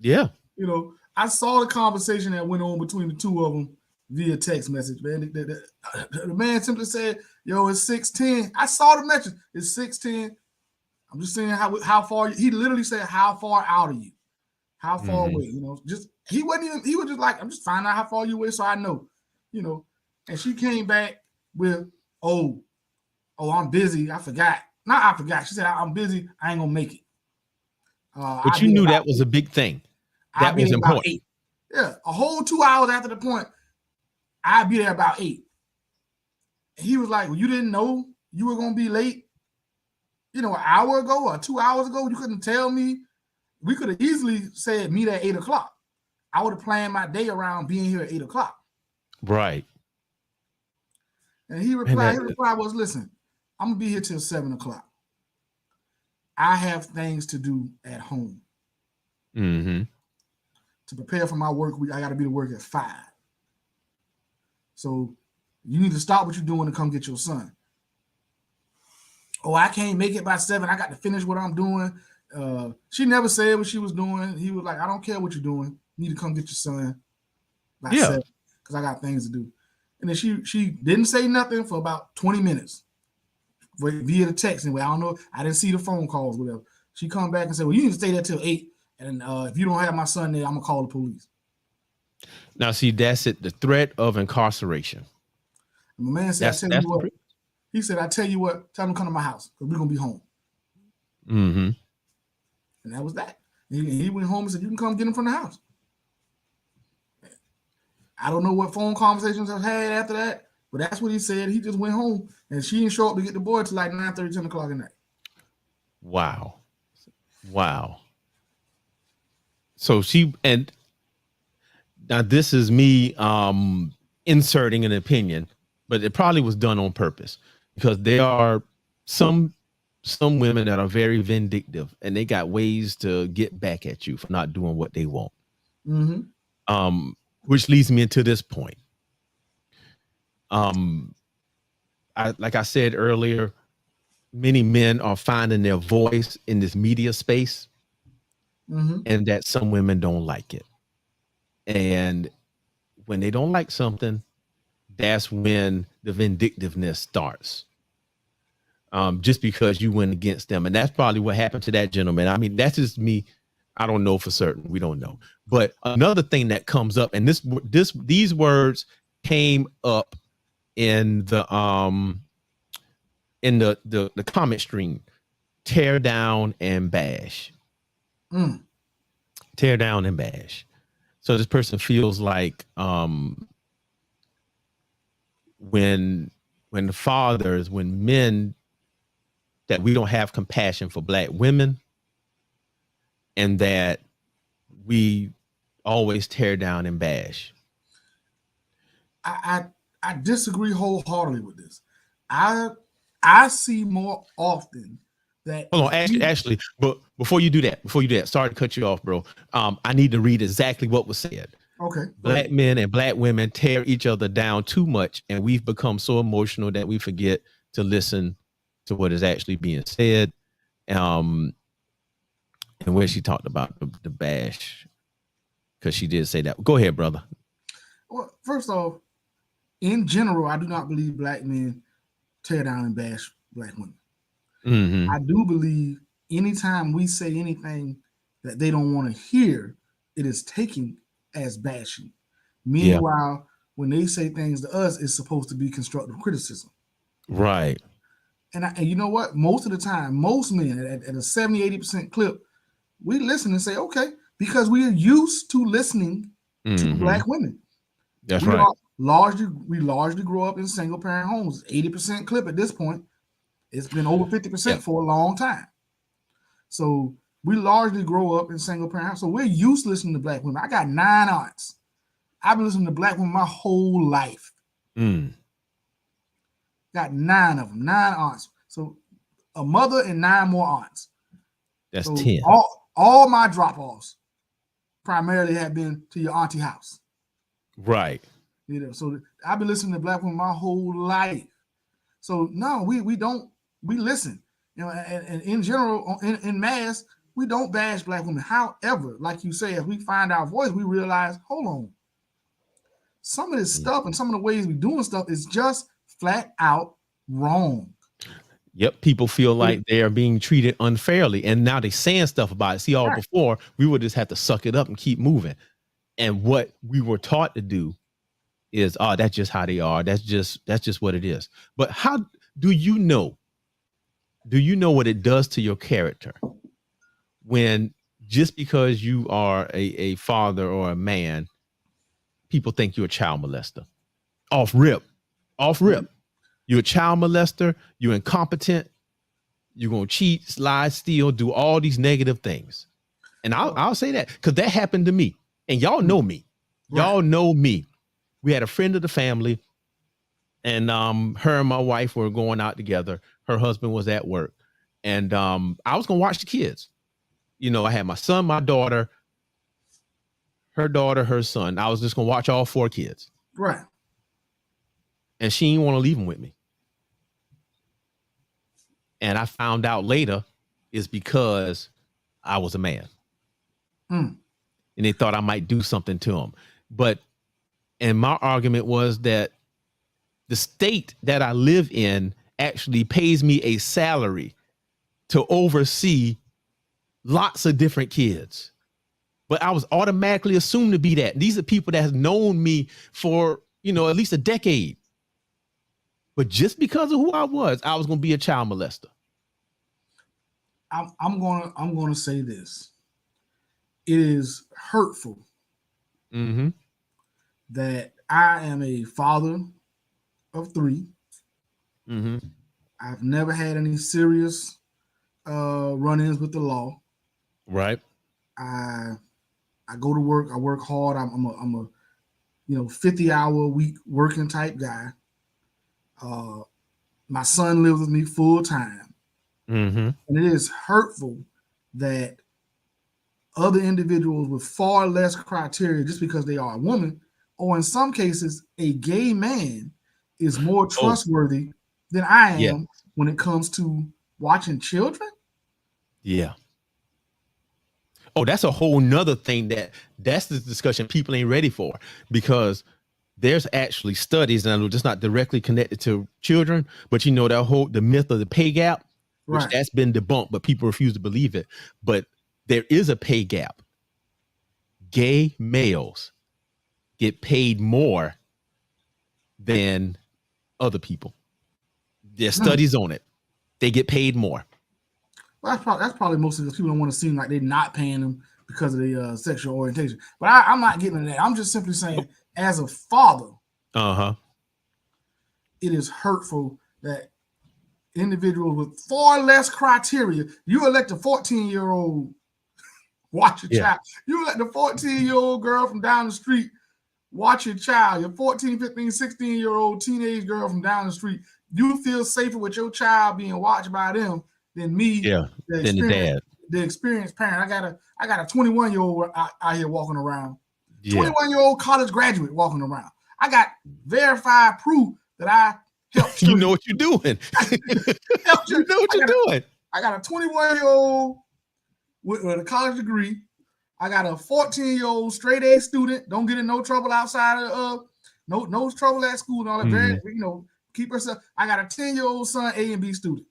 Yeah. You know, I saw the conversation that went on between the two of them via text message, man. The man simply said, yo, it's 6:10. I saw the message. It's 6:10. I'm just saying how far. He literally said, how far out are you? How far away? You know, he was just like, I'm just finding out how far you away so I know. You know, and she came back with, oh, I'm busy. I forgot. I forgot. She said, I'm busy. I ain't gonna make it. But you knew that was a big thing. That was important. 8. Yeah, a whole 2 hours after the point, I'd be there about 8. And he was like, well, you didn't know you were gonna be late, you know, an hour ago or 2 hours ago. You couldn't tell me. We could have easily said meet at 8 o'clock. I would have planned my day around being here at 8 o'clock. Right. And his reply was, listen, I'm gonna be here till 7 o'clock. I have things to do at home. To prepare for my work week, I got to be to work at 5. So you need to stop what you're doing and come get your son. Oh, I can't make it by 7. I got to finish what I'm doing. She never said what she was doing. He was like, I don't care what you're doing. You need to come get your son by 7 because I got things to do. And then she didn't say nothing for about 20 minutes via the text. Anyway, I don't know. I didn't see the phone calls, whatever. She come back and said, well, you need to stay there till 8. And if you don't have my son there, I'm gonna call the police. Now, see, that's it. The threat of incarceration. And my man said, That's- I tell you that's what. He said, I tell you what, tell him to come to my house because we're gonna be home. Mm-hmm. And that was that. He went home and said, you can come get him from the house. I don't know what phone conversations I've had after that, but that's what he said. He just went home and she didn't show up to get the boy till like 9:30, 10 o'clock at night. Wow. Wow. So and now this is me inserting an opinion, but it probably was done on purpose because there are some women that are very vindictive and they got ways to get back at you for not doing what they want. Mm-hmm. Which leads me into this point. Like I said earlier, many men are finding their voice in this media space, and that some women don't like it. And when they don't like something, that's when the vindictiveness starts. Just because you went against them. And that's probably what happened to that gentleman. I mean, that's just me. I don't know for certain. We don't know. But another thing that comes up, and these words came up in the comment stream: tear down and bash. Tear down and bash. So this person feels like when men, that we don't have compassion for Black women, and that we always tear down and bash. I disagree wholeheartedly with this. I see more often that. Hold on, actually, but before you do that, sorry to cut you off, bro. I need to read exactly what was said. Okay. Black men and Black women tear each other down too much, and we've become so emotional that we forget to listen to what is actually being said. And when she talked about the bash, because she did say that. Go ahead, brother. Well, first off, in general, I do not believe Black men tear down and bash Black women. Mm-hmm. I do believe anytime we say anything that they don't want to hear, it is taken as bashing. Meanwhile, when they say things to us, it's supposed to be constructive criticism. Right. And you know what? Most of the time, most men at a 70, 80% clip, we listen and say, okay, because we are used to listening to Black women. That's we right. largely grow up in single parent homes. 80% clip at this point. It's been over 50% for a long time. So we largely grow up in single parent homes. So we're used to listening to Black women. I got 9 aunts. I've been listening to Black women my whole life. Got 9 of them, 9 aunts. So a mother and 9 more aunts. That's so 10. All my drop-offs primarily have been to your auntie house. Right. You know, so I've been listening to Black women my whole life. So no, we listen. You know, and in general, in mass, we don't bash Black women. However, like you say, if we find our voice, we realize, hold on, some of this stuff and some of the ways we doing stuff is just flat out wrong. Yep, people feel like they are being treated unfairly, and now they're saying stuff about it. See, before we would just have to suck it up and keep moving. And what we were taught to do is, that's just how they are. That's just what it is. But how do you know? Do you know what it does to your character when just because you are a father or a man, people think you're a child molester? Off rip. You're a child molester. You're incompetent. You're going to cheat, slide, steal, do all these negative things. And I'll say that because that happened to me. And y'all know me. Y'all know me. We had a friend of the family, and her and my wife were going out together. Her husband was at work, and I was going to watch the kids. You know, I had my son, my daughter, her son. I was just going to watch all 4 kids. Right. And she didn't want to leave them with me. And I found out later it's because I was a man. And they thought I might do something to them. And my argument was that the state that I live in actually pays me a salary to oversee lots of different kids, but I was automatically assumed to be that. These are people that have known me for, at least a decade. But just because of who I was going to be a child molester. I'm gonna say this. It is hurtful that I am a father of 3. I've never had any serious run-ins with the law. Right. I go to work. I work hard. I'm a 50-hour week working type guy. My son lives with me full time. And it is hurtful that other individuals with far less criteria, just because they are a woman, or in some cases, a gay man, is more trustworthy than I am when it comes to watching children. Yeah. Oh, that's a whole nother thing that's the discussion people ain't ready for, because there's actually studies, and I know just not directly connected to children, but the myth of the pay gap, which that's been debunked, but people refuse to believe it. But there is a pay gap. Gay males get paid more than other people. There's studies on it. They get paid more. Well, that's probably mostly because people don't want to seem like they're not paying them because of their sexual orientation. But I'm not getting into that. I'm just simply saying, as a father, it is hurtful that individuals with far less criteria, you elect a 14-year-old watch your child. You let the 14-year-old girl from down the street watch your child, your 14, 15, 16-year-old teenage girl from down the street. You feel safer with your child being watched by them than me, than the dad. The experienced parent. I got a 21-year-old out here walking around. 21-year-old college graduate walking around. I got verified proof that I helped you. You know what you're doing. You know what you're doing. I got a 21-year-old with a college degree. I got a 14-year-old straight A student. Don't get in no trouble outside of no trouble at school and all that. Keep herself. I got a 10-year-old son, A and B student.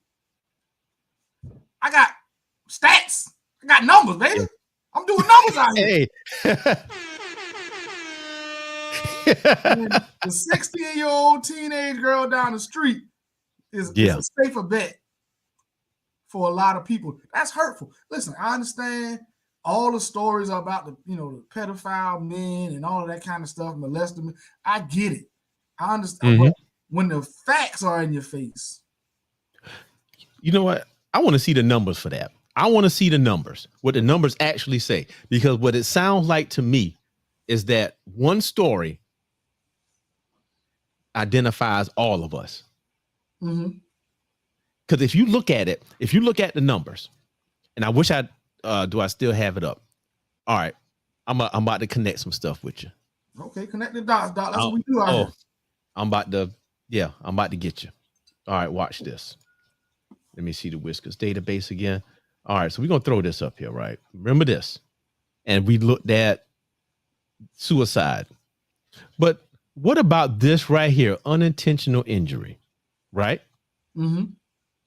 I got stats. I got numbers, baby. I'm doing numbers out here. The 16-year-old teenage girl down the street is a safer bet for a lot of people. That's hurtful. Listen, I understand all the stories about the pedophile men and all of that kind of stuff, molesting men. I get it. I understand. But when the facts are in your face. You know what? I want to see the numbers for that. I want to see the numbers, what the numbers actually say, because what it sounds like to me is that one story identifies all of us. Because if you look at the numbers, and I wish I still have it up. All right, I'm about to connect some stuff with you. Okay, connect the dots, Doc. That's what we do out here. I'm about to get you. All right, watch this. Let me see the Whiskers database again. All right, so we're gonna throw this up here, right? Remember this, and we looked at suicide, but what about this right here? Unintentional injury, right?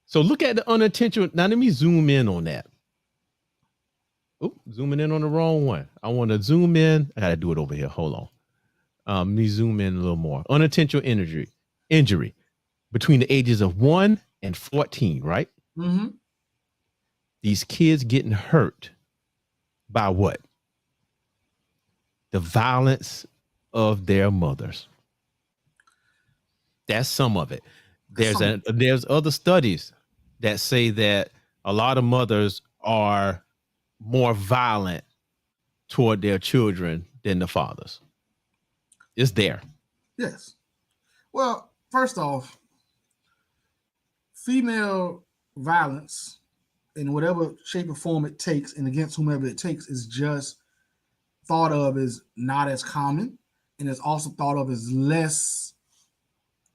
So look at the unintentional. Now let me zoom in on that. Oh, zooming in on the wrong one. I want to zoom in. I got to do it over here. Hold on. Let me zoom in a little more. Unintentional injury between the ages of 1 and 14, right? These kids getting hurt by what? The violence of their mothers. That's some of it. There's other studies that say that a lot of mothers are more violent toward their children than the fathers. It's there. Yes. Well, first off, female violence in whatever shape or form it takes and against whomever it takes is just thought of as not as common, and it's also thought of as less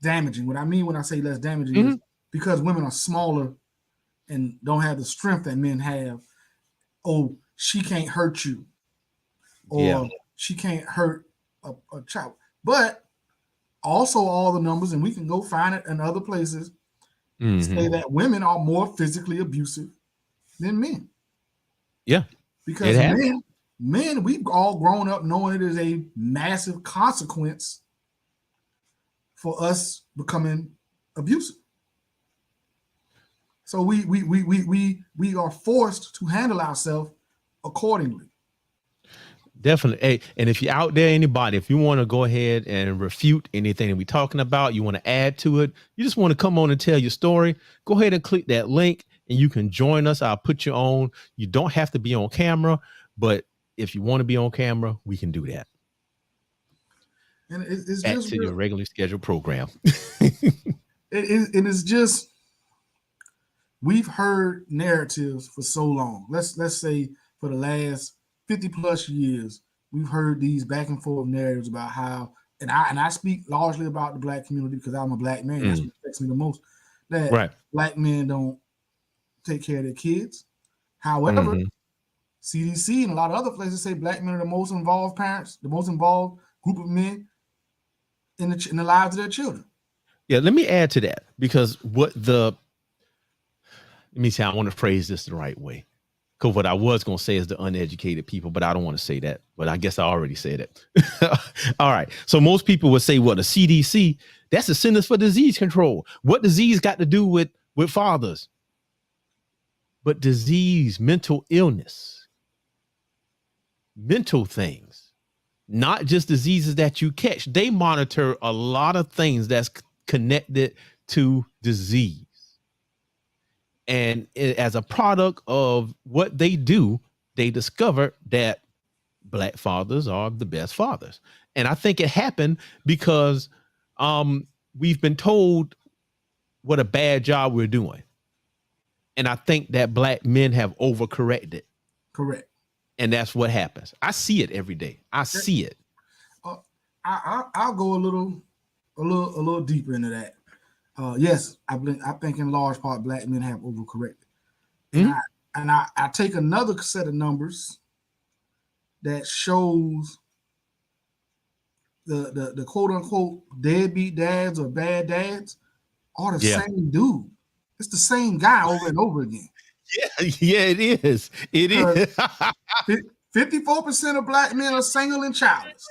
damaging. What I mean when I say less damaging is because women are smaller and don't have the strength that men have. Oh, she can't hurt you, or she can't hurt a child. But also all the numbers, and we can go find it in other places, say that women are more physically abusive than men. Yeah. Because It happens. men, we've all grown up knowing it is a massive consequence for us becoming abusive. So we are forced to handle ourselves accordingly. Definitely. Hey, and if you're out there, anybody, if you want to go ahead and refute anything that we're talking about, you want to add to it, you just want to come on and tell your story, go ahead and click that link and you can join us. I'll put you on. You don't have to be on camera, but if you want to be on camera, we can do that. And it's Back just to your regularly scheduled program. it's just, we've heard narratives for so long. Let's say for the last 50 plus years, we've heard these back and forth narratives about how, and I speak largely about the Black community because I'm a Black man. That's what affects me the most. That Black men don't take care of their kids. However, CDC and a lot of other places say Black men are the most involved parents, the most involved group of men in the lives of their children. Yeah, let me add to that, because let me see, I want to phrase this the right way. Because what I was going to say is the uneducated people, but I don't want to say that. But I guess I already said it. All right. So most people would say, well, the CDC, that's the Centers for Disease Control. What disease got to do with fathers? But disease, mental illness, mental things, not just diseases that you catch. They monitor a lot of things that's connected to disease. And as a product of what they do, they discovered that Black fathers are the best fathers. And I think it happened because we've been told what a bad job we're doing. And I think that Black men have overcorrected. Correct. And that's what happens. I see it every day. I see it. I'll go a little deeper into that. Yes, I think in large part Black men have overcorrected. And I take another set of numbers that shows the quote unquote deadbeat dads or bad dads are the same dude. It's the same guy over and over again. Yeah, it is. It is. 54% of Black men are single and childless.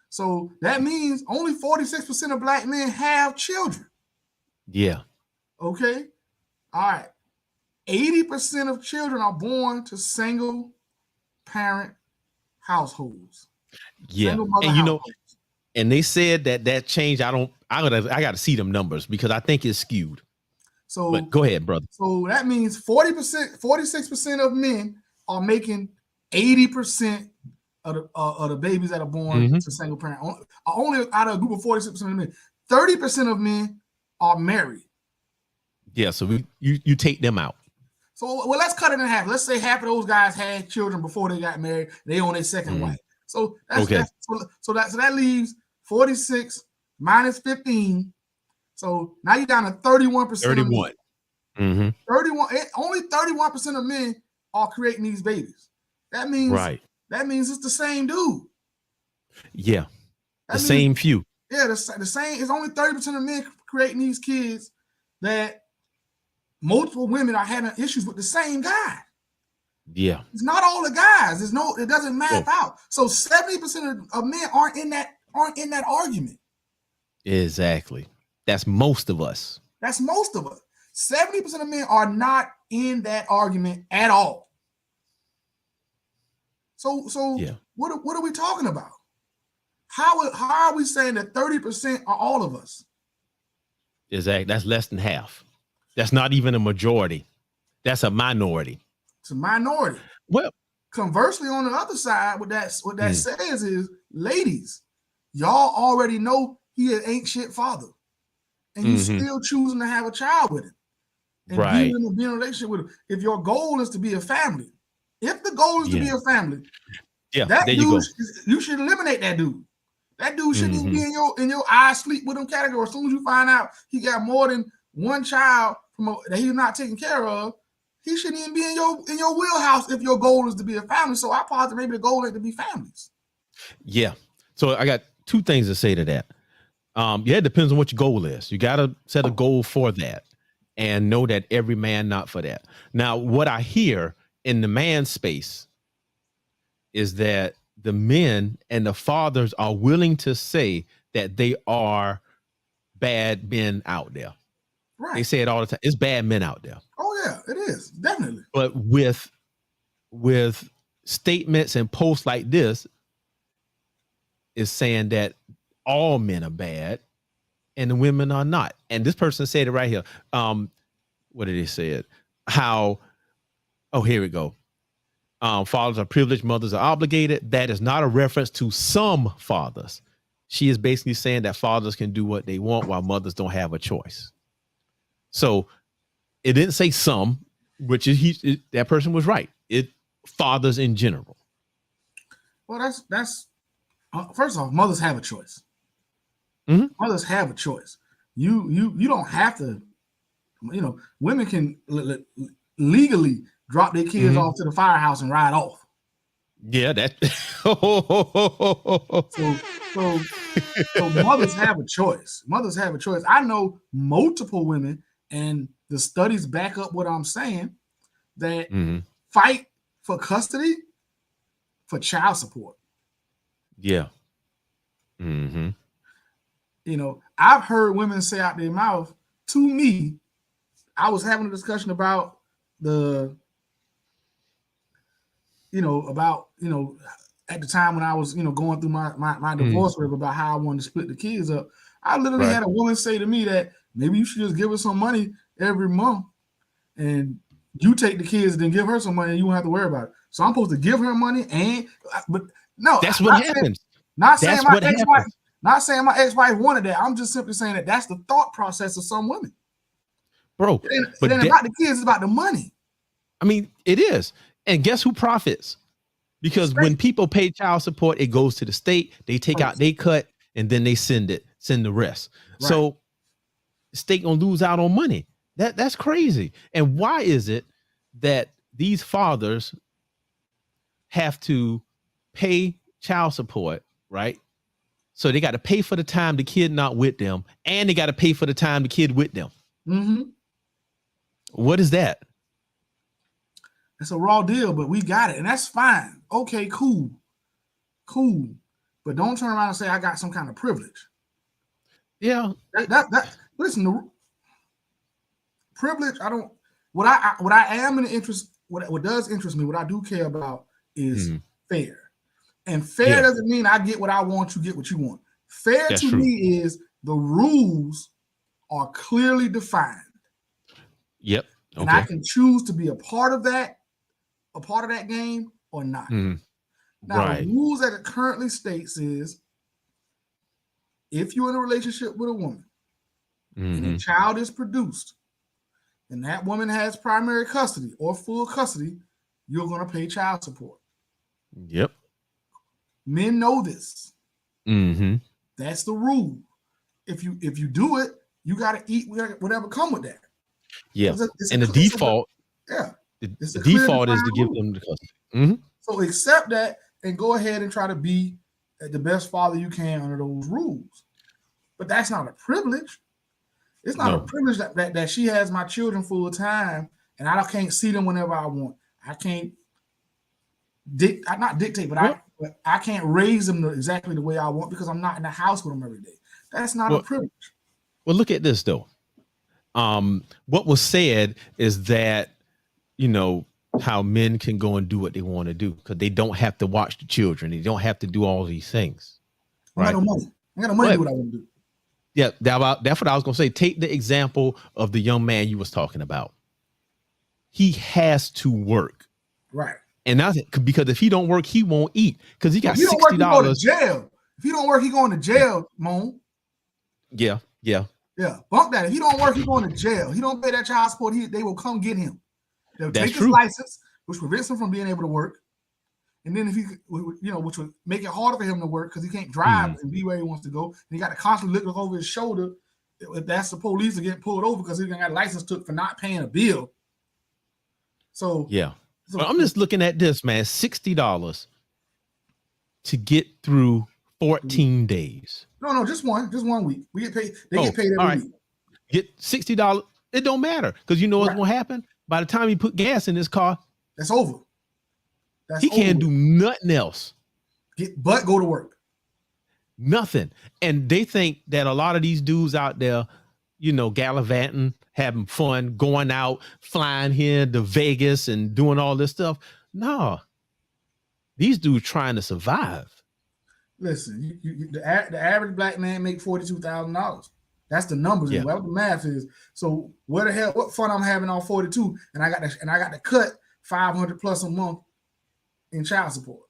So that means only 46% of Black men have children. Yeah. Okay. All right. 80% of children are born to single parent households. Yeah. And you know, and they said that changed. I got to see them numbers because I think it's skewed. So but go ahead, brother. So that means 46% of men are making 80% of the babies that are born to single parent. Only out of a group of 46% of men, 30% of men are married. Yeah, so you take them out. So let's cut it in half. Let's say half of those guys had children before they got married. They on their second wife. So that leaves 46 minus 15. So now you're down to 31%. 31. 31. Only 31% of men are creating these babies. That means That means it's the same dude. Yeah. Same few. Yeah, the same. It's only 30% of men creating these kids that multiple women are having issues with the same guy. Yeah. It's not all the guys. It doesn't map out. So 70% of men aren't in that argument. Exactly. That's most of us. 70% of men are not in that argument at all. So what are we talking about? How are we saying that 30% are all of us? Exactly. That's less than half. That's not even a majority. That's a minority. It's a minority. Well, conversely, on the other side, what that says is, ladies, y'all already know he ain't shit father, and you still choosing to have a child with him, and being in a relationship with him. If your goal is to be a family, if the goal is to be a family, that dude, you should eliminate that dude. That dude shouldn't even be in your I sleep with him category. As soon as you find out he got more than one child that he's not taking care of, he shouldn't even be in your wheelhouse if your goal is to be a family. So I posit maybe the goal ain't to be families. Yeah. So I got two things to say to that. It depends on what your goal is. You got to set a goal for that. and know that every man not for that. Now, what I hear in the man space is that the men and the fathers are willing to say that they are bad men out there. Right. They say it all the time. It's bad men out there. Oh yeah, it is definitely. But with statements and posts like this, is saying that all men are bad and the women are not. And this person said it right here. What did he say it? How? Oh, here we go. Fathers are privileged, mothers are obligated. That is not a reference to some fathers. She is basically saying that fathers can do what they want while mothers don't have a choice. So it didn't say some, which is that person was right. It fathers in general. Well, that's first off, mothers have a choice. Mhm. Mothers have a choice. You don't have to. Women can legally drop their kids off to the firehouse and ride off. Yeah, that. So mothers have a choice. Mothers have a choice. I know multiple women, and the studies back up what I'm saying, that fight for custody for child support. Yeah. I've heard women say out their mouth to me. I was having a discussion about at the time when I was, going through my divorce rip about how I wanted to split the kids up. I literally had a woman say to me that maybe you should just give her some money every month and you take the kids and then give her some money and you won't have to worry about it. So I'm supposed to give her money but no, that's what happens. Not saying my ex-wife wanted that. I'm just simply saying that that's the thought process of some women. Bro, it ain't about the kids, it's about the money. I mean, it is. And guess who profits? Because when people pay child support, it goes to the state, they take out, they cut, and then they send the rest. Right. So the state gonna lose out on money. That's crazy. And why is it that these fathers have to pay child support, right? So they got to pay for the time the kid not with them, and they got to pay for the time the kid with them. What is that? It's a raw deal, but we got it, and that's fine. Okay, cool. But don't turn around and say I got some kind of privilege. Yeah. Listen, the privilege. I don't. What I am in the interest. What does interest me. What I do care about is fair. And fair doesn't mean I get what I want, you get what you want. Fair That's to true. Me is the rules are clearly defined. Yep. Okay. And I can choose to be a part of that game or not. Now, the rules that it currently states is if you're in a relationship with a woman and a child is produced and that woman has primary custody or full custody, you're going to pay child support. Yep. Men know this. That's the rule. If you do it, you got to eat whatever come with that. Yeah. And the default. The default is to give them the custody. So accept that and go ahead and try to be the best father you can under those rules. But that's not a privilege. It's not a privilege that she has my children full time and I can't see them whenever I want. I can't not dictate, but I can't raise them exactly the way I want because I'm not in the house with them every day. That's not a privilege. Well, look at this though. What was said is that, how men can go and do what they want to do because they don't have to watch the children. They don't have to do all these things. Right? I got no money. I got no money to do what I want to do. Yeah, that's what I was going to say. Take the example of the young man you was talking about. He has to work. Right. And that's because if he don't work, he won't eat because he got $60. If he don't work, he going to jail, Moan. Yeah. Bump that. If he don't work, he going to jail. He don't pay that child support. They will come get him. They'll take his license, which prevents him from being able to work. And then if he, which would make it harder for him to work because he can't drive and be where he wants to go. And he got to constantly look over his shoulder if that's the police to get pulled over because he got a license took for not paying a bill. So well, I'm just looking at this, man. $60 to get through 14 days. No, just one week. We get paid. They get paid every week. Get $60. It don't matter because you know what's Right. gonna happen. By the time he put gas in his car, That's over. That's he can't do over. nothing else. Go to work. Nothing. And they think that a lot of these dudes out there, you know, gallivanting, having fun, going out, flying here to Vegas and doing all this stuff. No, these dudes trying to survive. Listen, the average black man make $42,000. That's the numbers. Yeah. What the math is. So what fun I'm having on 42, and I got to cut 500 plus a month in child support.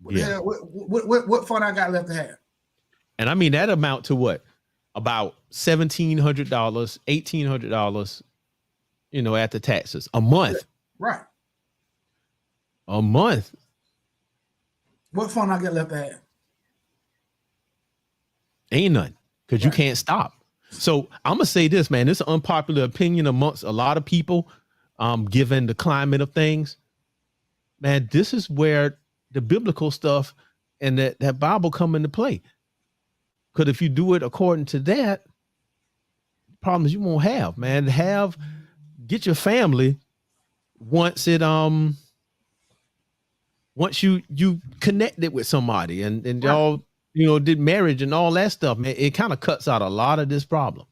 What the hell, what fun I got left to have? And I mean that amount to what? About $1,700, $1,800, you know, after taxes a month. Right. A month. What fun I got left to have? Ain't none, because you Right. can't stop. So I'm gonna say this, man. This is an unpopular opinion amongst a lot of people, given the climate of things. Man, this is where the biblical stuff and that Bible come into play. Because if you do it according to that, problems you won't have, man. Get your family once you connected with somebody and Right. y'all, you know, did marriage and all that stuff, man. It kind of cuts out a lot of this problem.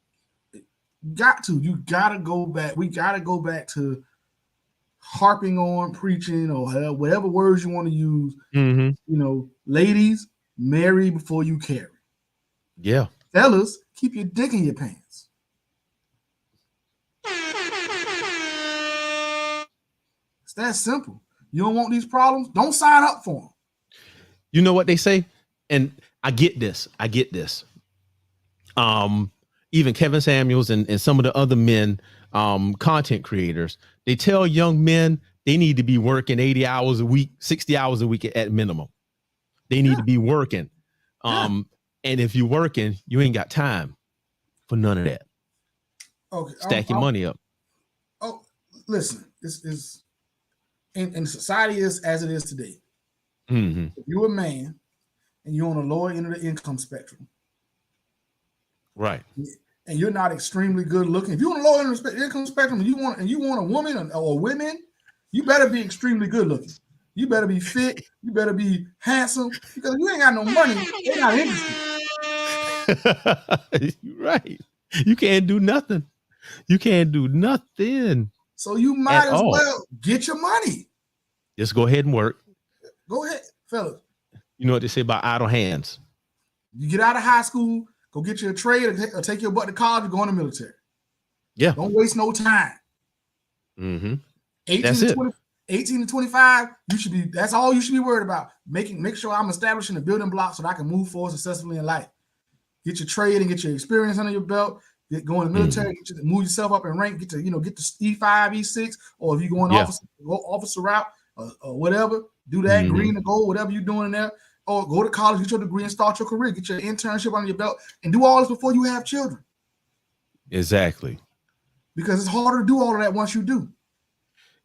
You gotta go back. We gotta go back to harping on preaching or whatever words you want to use. Mm-hmm. You know, ladies, marry before you carry. Yeah. Fellas, keep your dick in your pants. It's that simple. You don't want these problems? Don't sign up for them. You know what they say? And I get this. Even Kevin Samuels and some of the other men, content creators, they tell young men they need to be working 80 hours a week, 60 hours a week at minimum. They need to be working. And if you're working, you ain't got time for none of that. Okay. Stack your money up. Oh, listen, this is in society is as it is today. Mm-hmm. If you're a man and you're on the lower end of the income spectrum, Right. and you're not extremely good looking, if you're on the lower end of the income spectrum and you want a woman or women, you better be extremely good looking. You better be fit. You better be handsome, because if you ain't got no money, they're not interested. You're right. You can't do nothing. You can't do nothing. So you might At as all. well get your money. Just go ahead and work. Go ahead, fellas. You know what they say about idle hands. You get out of high school, go get you a trade or take your butt to college and go in the military. Yeah. Don't waste no time. Mm-hmm. 18 That's to it. 20, 18 to 25, that's all you should be worried about. Make sure I'm establishing the building blocks so that I can move forward successfully in life. Get your trade and get your experience under your belt. Go in the military, move yourself up in rank, get the E5, E6, or if you go in officer route or whatever, do that, green to gold, whatever you're doing in there. Or go to college, get your degree and start your career, get your internship under your belt, and do all this before you have children. Exactly. Because it's harder to do all of that once you do.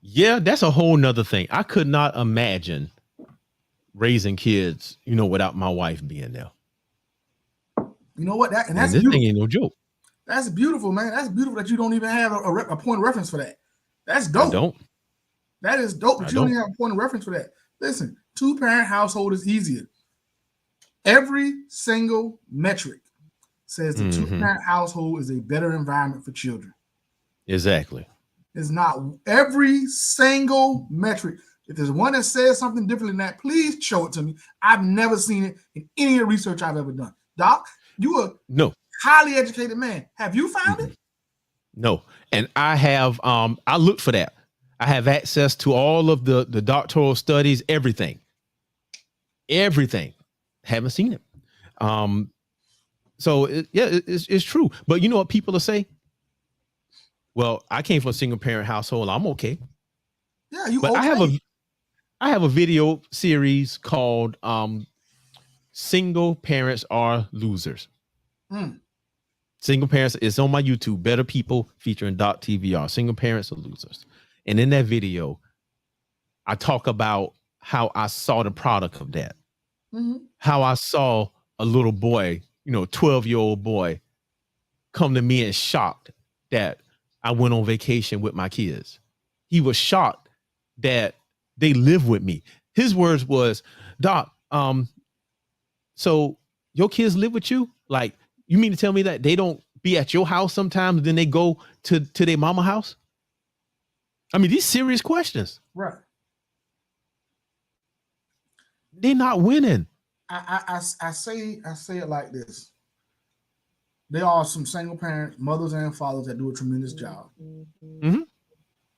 Yeah, that's a whole nother thing. I could not imagine raising kids, you know, without my wife being there. You know what? That's And this beautiful. thing ain't no joke. That's beautiful, man. That's beautiful that you don't even have a point of reference for that. That's dope. I don't. That is dope, but I you don't don't. even have a point of reference for that. Listen, 2-parent household is easier. Every single metric says the 2-parent household is a better environment for children. Exactly. It's not every single metric. If there's one that says something different than that, please show it to me. I've never seen it in any of the research I've ever done. Doc, you a No. highly educated man. Have you found it? No. And I have I looked for that. I have access to all of the doctoral studies, everything. Haven't seen it. So it's true. But you know what people will say? Well, I came from a single parent household. I'm okay. Yeah, you But okay. I have a video series called Single Parents Are Losers. Single parents, it's on my YouTube, Better People, featuring Doc TVR. Single parents are losers. And in that video, I talk about how I saw the product of that. How I saw a little boy, 12-year-old boy, come to me and shocked that I went on vacation with my kids. He was shocked that they live with me. His words was, Doc, so your kids live with you? Like, you mean to tell me that they don't be at your house sometimes, then they go to their mama house? I mean, these serious questions. Right. They're not winning. I say it like this. There are some single parents, mothers and fathers that do a tremendous job. Mhm.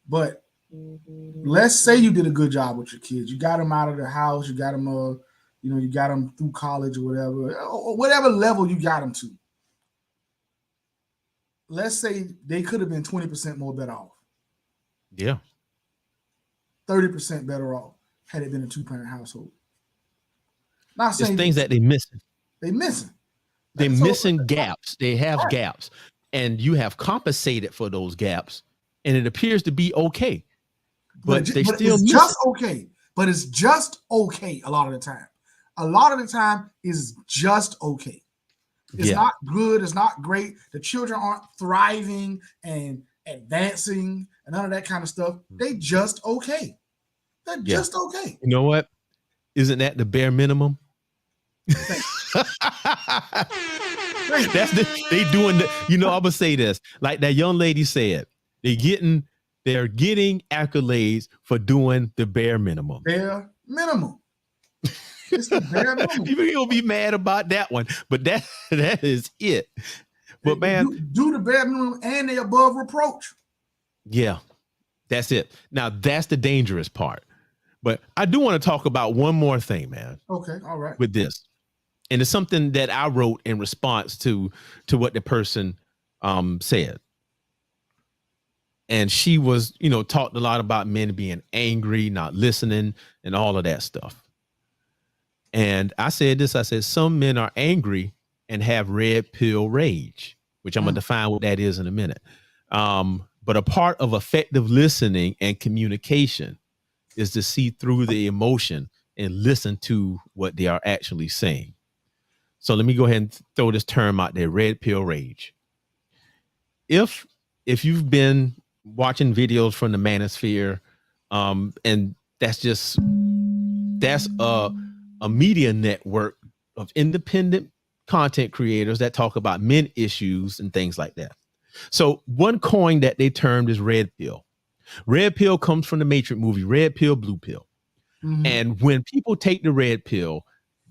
But let's say you did a good job with your kids. You got them out of the house. You got them, you got them through college or whatever level you got them to. Let's say they could have been 20% more better off. Yeah. 30% better off had it been a 2-parent household. Not There's saying things that they're missing. They're missing. They're So- missing gaps. They have Right. gaps, and you have compensated for those gaps, and it appears to be okay. But they still it's miss just it. okay. But it's just okay a lot of the time. A lot of the time is just okay. It's Yeah. not good. It's not great. The children aren't thriving and advancing and none of that kind of stuff. They just okay. They're Yeah. just okay. You know what? Isn't that the bare minimum? That's they doing the, I'm gonna say this, like that young lady said, they're getting accolades for doing the bare minimum. Bare minimum. It's the bare minimum. People gonna be mad about that one, but that is it. But man, do the bare minimum and they above reproach. yeah, that's it. Now that's the dangerous part. But I do want to talk about one more thing, man. Okay, all right. With this, and it's something that I wrote in response to what the person said. And she was, talked a lot about men being angry, not listening, and all of that stuff. And I said this, I said, some men are angry and have red pill rage, which I'm going to define what that is in a minute. But a part of effective listening and communication is to see through the emotion and listen to what they are actually saying. So let me go ahead and throw this term out there, red pill rage. If you've been watching videos from the manosphere, and that's a media network of independent content creators that talk about men issues and things like that. So one coin that they termed is red pill. Red pill comes from the Matrix movie, red pill, blue pill. Mhm. And when people take the red pill,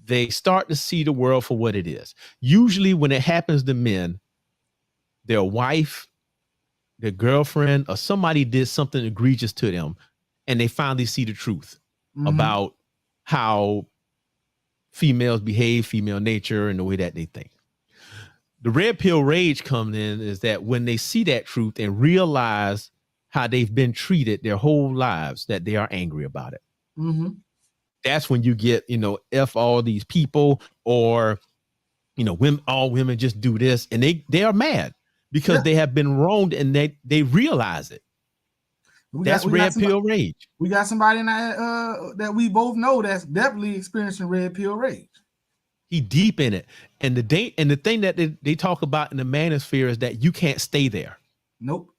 they start to see the world for what it is. Usually when it happens to men, their wife, their girlfriend, or somebody did something egregious to them, and they finally see the truth Mhm. about how females behave, female nature, and the way that they think. The red pill rage comes in is that when they see that truth and realize how they've been treated their whole lives, that they are angry about it. Mhm. That's when you get, F all these people, or, all women just do this, and they are mad because Yeah. they have been wronged and they realize it. That's red pill rage. We got somebody in that we both know that's definitely experiencing red pill rage. He deep in it. And the thing that they talk about in the manosphere is that you can't stay there. Nope.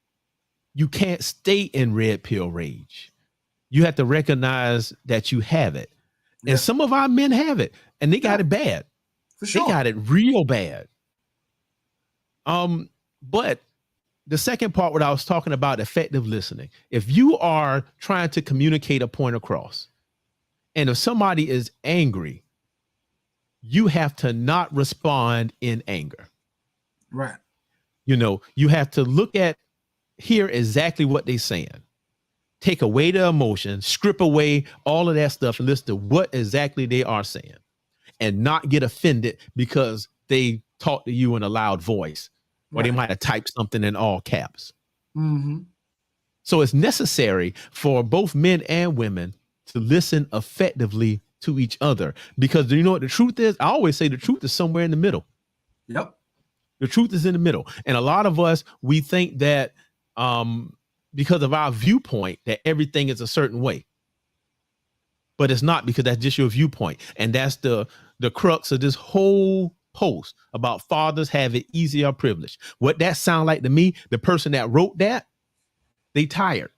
You can't stay in red pill rage. You have to recognize that you have it. Yeah. And some of our men have it, and they got Yeah. it bad. For sure. They got it real bad. But the second part, what I was talking about, effective listening. If you are trying to communicate a point across, and if somebody is angry, you have to not respond in anger. Right. You have to hear exactly what they're saying. Take away the emotion, strip away all of that stuff, and listen to what exactly they are saying, and not get offended because they talk to you in a loud voice, or they Right. might have typed something in all caps. Mm-hmm. So it's necessary for both men and women to listen effectively to each other, because you know what the truth is? I always say the truth is somewhere in the middle. Yep. The truth is in the middle. And a lot of us, we think that because of our viewpoint, that everything is a certain way. But it's not, because that's just your viewpoint. And that's the crux of this whole post about fathers have it easier or privileged. What that sound like to me, the person that wrote that, they tired.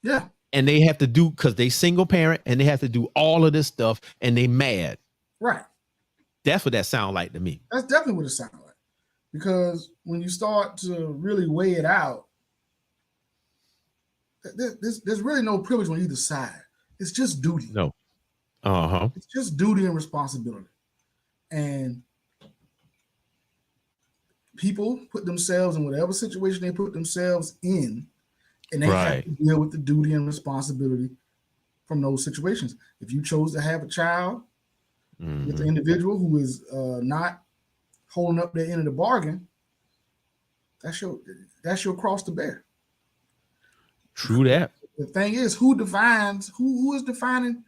Yeah. And they have to do, because they single parent and they have to do all of this stuff and they mad. Right. That's what that sound like to me. That's definitely what it sounds like. Because when you start to really weigh it out, there's really no privilege on either side. It's just duty. No. It's just duty and responsibility. And people put themselves in whatever situation they put themselves in, and they have to deal with the duty and responsibility from those situations. If you chose to have a child with an individual who is not holding up their end of the bargain, that's your cross to bear. True that. The thing is, who is defining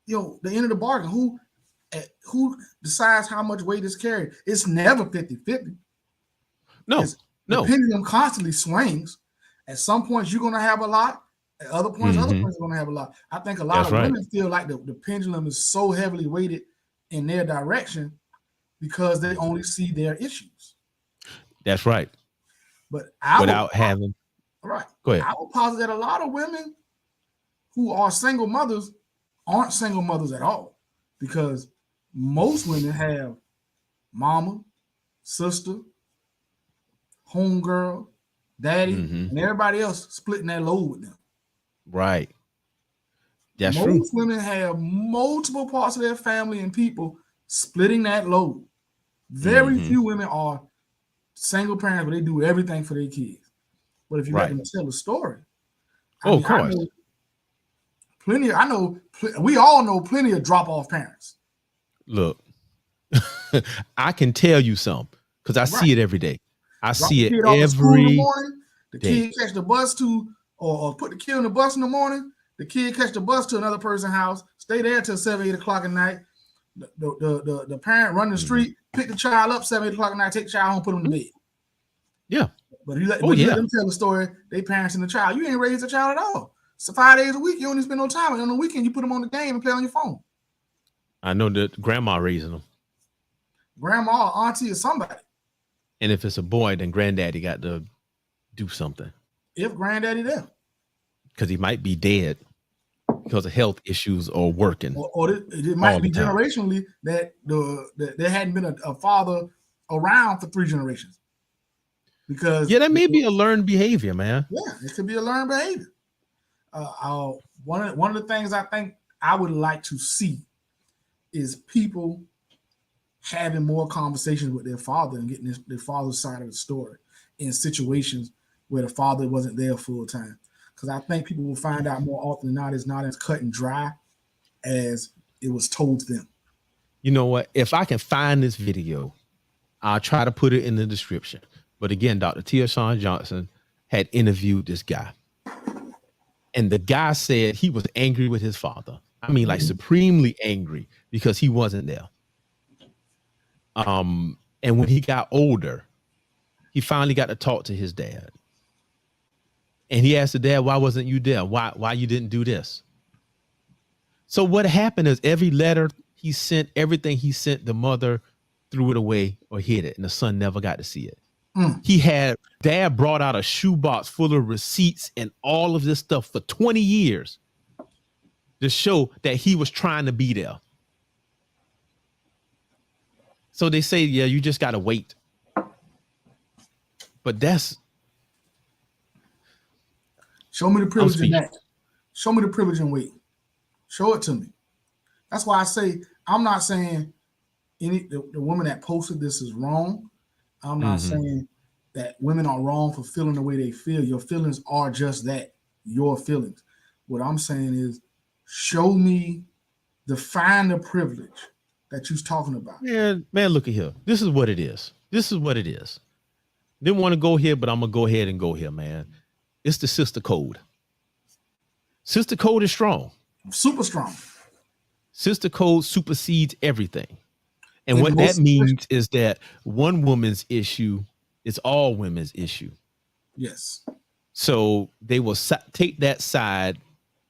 the end of the bargain? Who decides how much weight is carried? It's never 50-50. No. The pendulum constantly swings. At some points, you're going to have a lot. At other points, other points are going to have a lot. I think a lot of women feel like the pendulum is so heavily weighted in their direction because they only see their issues. That's right. But Go ahead. I would posit that a lot of women who are single mothers aren't single mothers at all, because most women have mama, sister, homegirl, daddy, and everybody else splitting that load with them. Right. That's true. Most women have multiple parts of their family and people splitting that load. Very few women are single parents, but they do everything for their kids. But if you let them tell a story, of course. We all know plenty of drop-off parents. Look, I can tell you some because I see it every day. I see it every morning. The kid catch the bus or put the kid on the bus in the morning. The kid catch the bus to another person's house, stay there till 7, 8 o'clock at night. The parent run the street, pick the child up 7, 8 o'clock at night, take the child home, put him to bed. Yeah. But you let them tell the story, they parents and the child. You ain't raised a child at all. So 5 days a week, you don't even spend no time. And on the weekend, you put them on the game and play on your phone. I know that grandma raising them. Grandma or auntie or somebody. And if it's a boy, then granddaddy got to do something. If granddaddy there. Because he might be dead because of health issues or working. Or it might be generationally that there hadn't been a father around for 3 generations. Because that may be a learned behavior, man. Yeah, it could be a learned behavior. One of the things I think I would like to see is people having more conversations with their father and getting their father's side of the story in situations where the father wasn't there full time. Because I think people will find out more often than not it's not as cut and dry as it was told to them. You know what? If I can find this video, I'll try to put it in the description. But again, Dr. Tiershon Johnson had interviewed this guy. And the guy said he was angry with his father. I mean, like supremely angry because he wasn't there. And when he got older, he finally got to talk to his dad. And he asked the dad, why wasn't you there? Why you didn't do this? So what happened is every letter he sent, everything he sent, the mother threw it away or hid it. And the son never got to see it. Dad brought out a shoebox full of receipts and all of this stuff for 20 years to show that he was trying to be there. So they say, yeah, you just got to wait. But show me the privilege in that. Show me the privilege and wait. Show it to me. That's why I say, I'm not saying the woman that posted this is wrong. I'm not saying that women are wrong for feeling the way they feel. Your feelings are just that, your feelings. What I'm saying is, show me, define the privilege that you're talking about. Man, look at here. This is what it is. Didn't want to go here, but I'm going to go ahead and go here, man. It's the sister code. Sister code is strong. Super strong. Sister code supersedes everything. And what that means is that one woman's issue is all women's issue. Yes. So they will take that side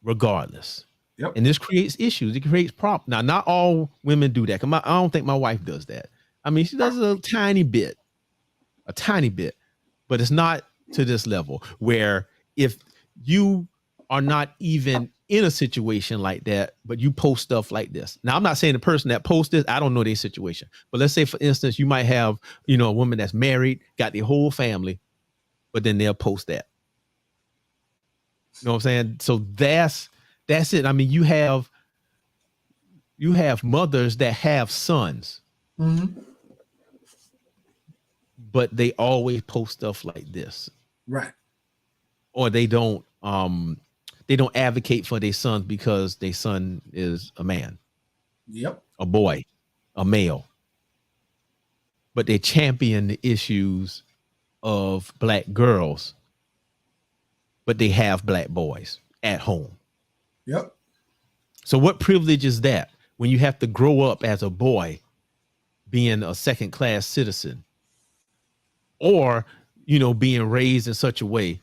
regardless. Yep. And this creates issues. It creates problems. Now, not all women do that. I don't think my wife does that. I mean, she does a tiny bit, but it's not to this level where if you are not even in a situation like that, but you post stuff like this. Now, I'm not saying the person that posts this, I don't know their situation, but let's say, for instance, you might have, a woman that's married, got their whole family, but then they'll post that. You know what I'm saying? So that's it. I mean, you have mothers that have sons, but they always post stuff like this. Right. Or they don't advocate for their sons because their son is a man. Yep. A boy, a male. But they champion the issues of black girls, but they have black boys at home. Yep. So what privilege is that when you have to grow up as a boy being a second-class citizen, or, being raised in such a way,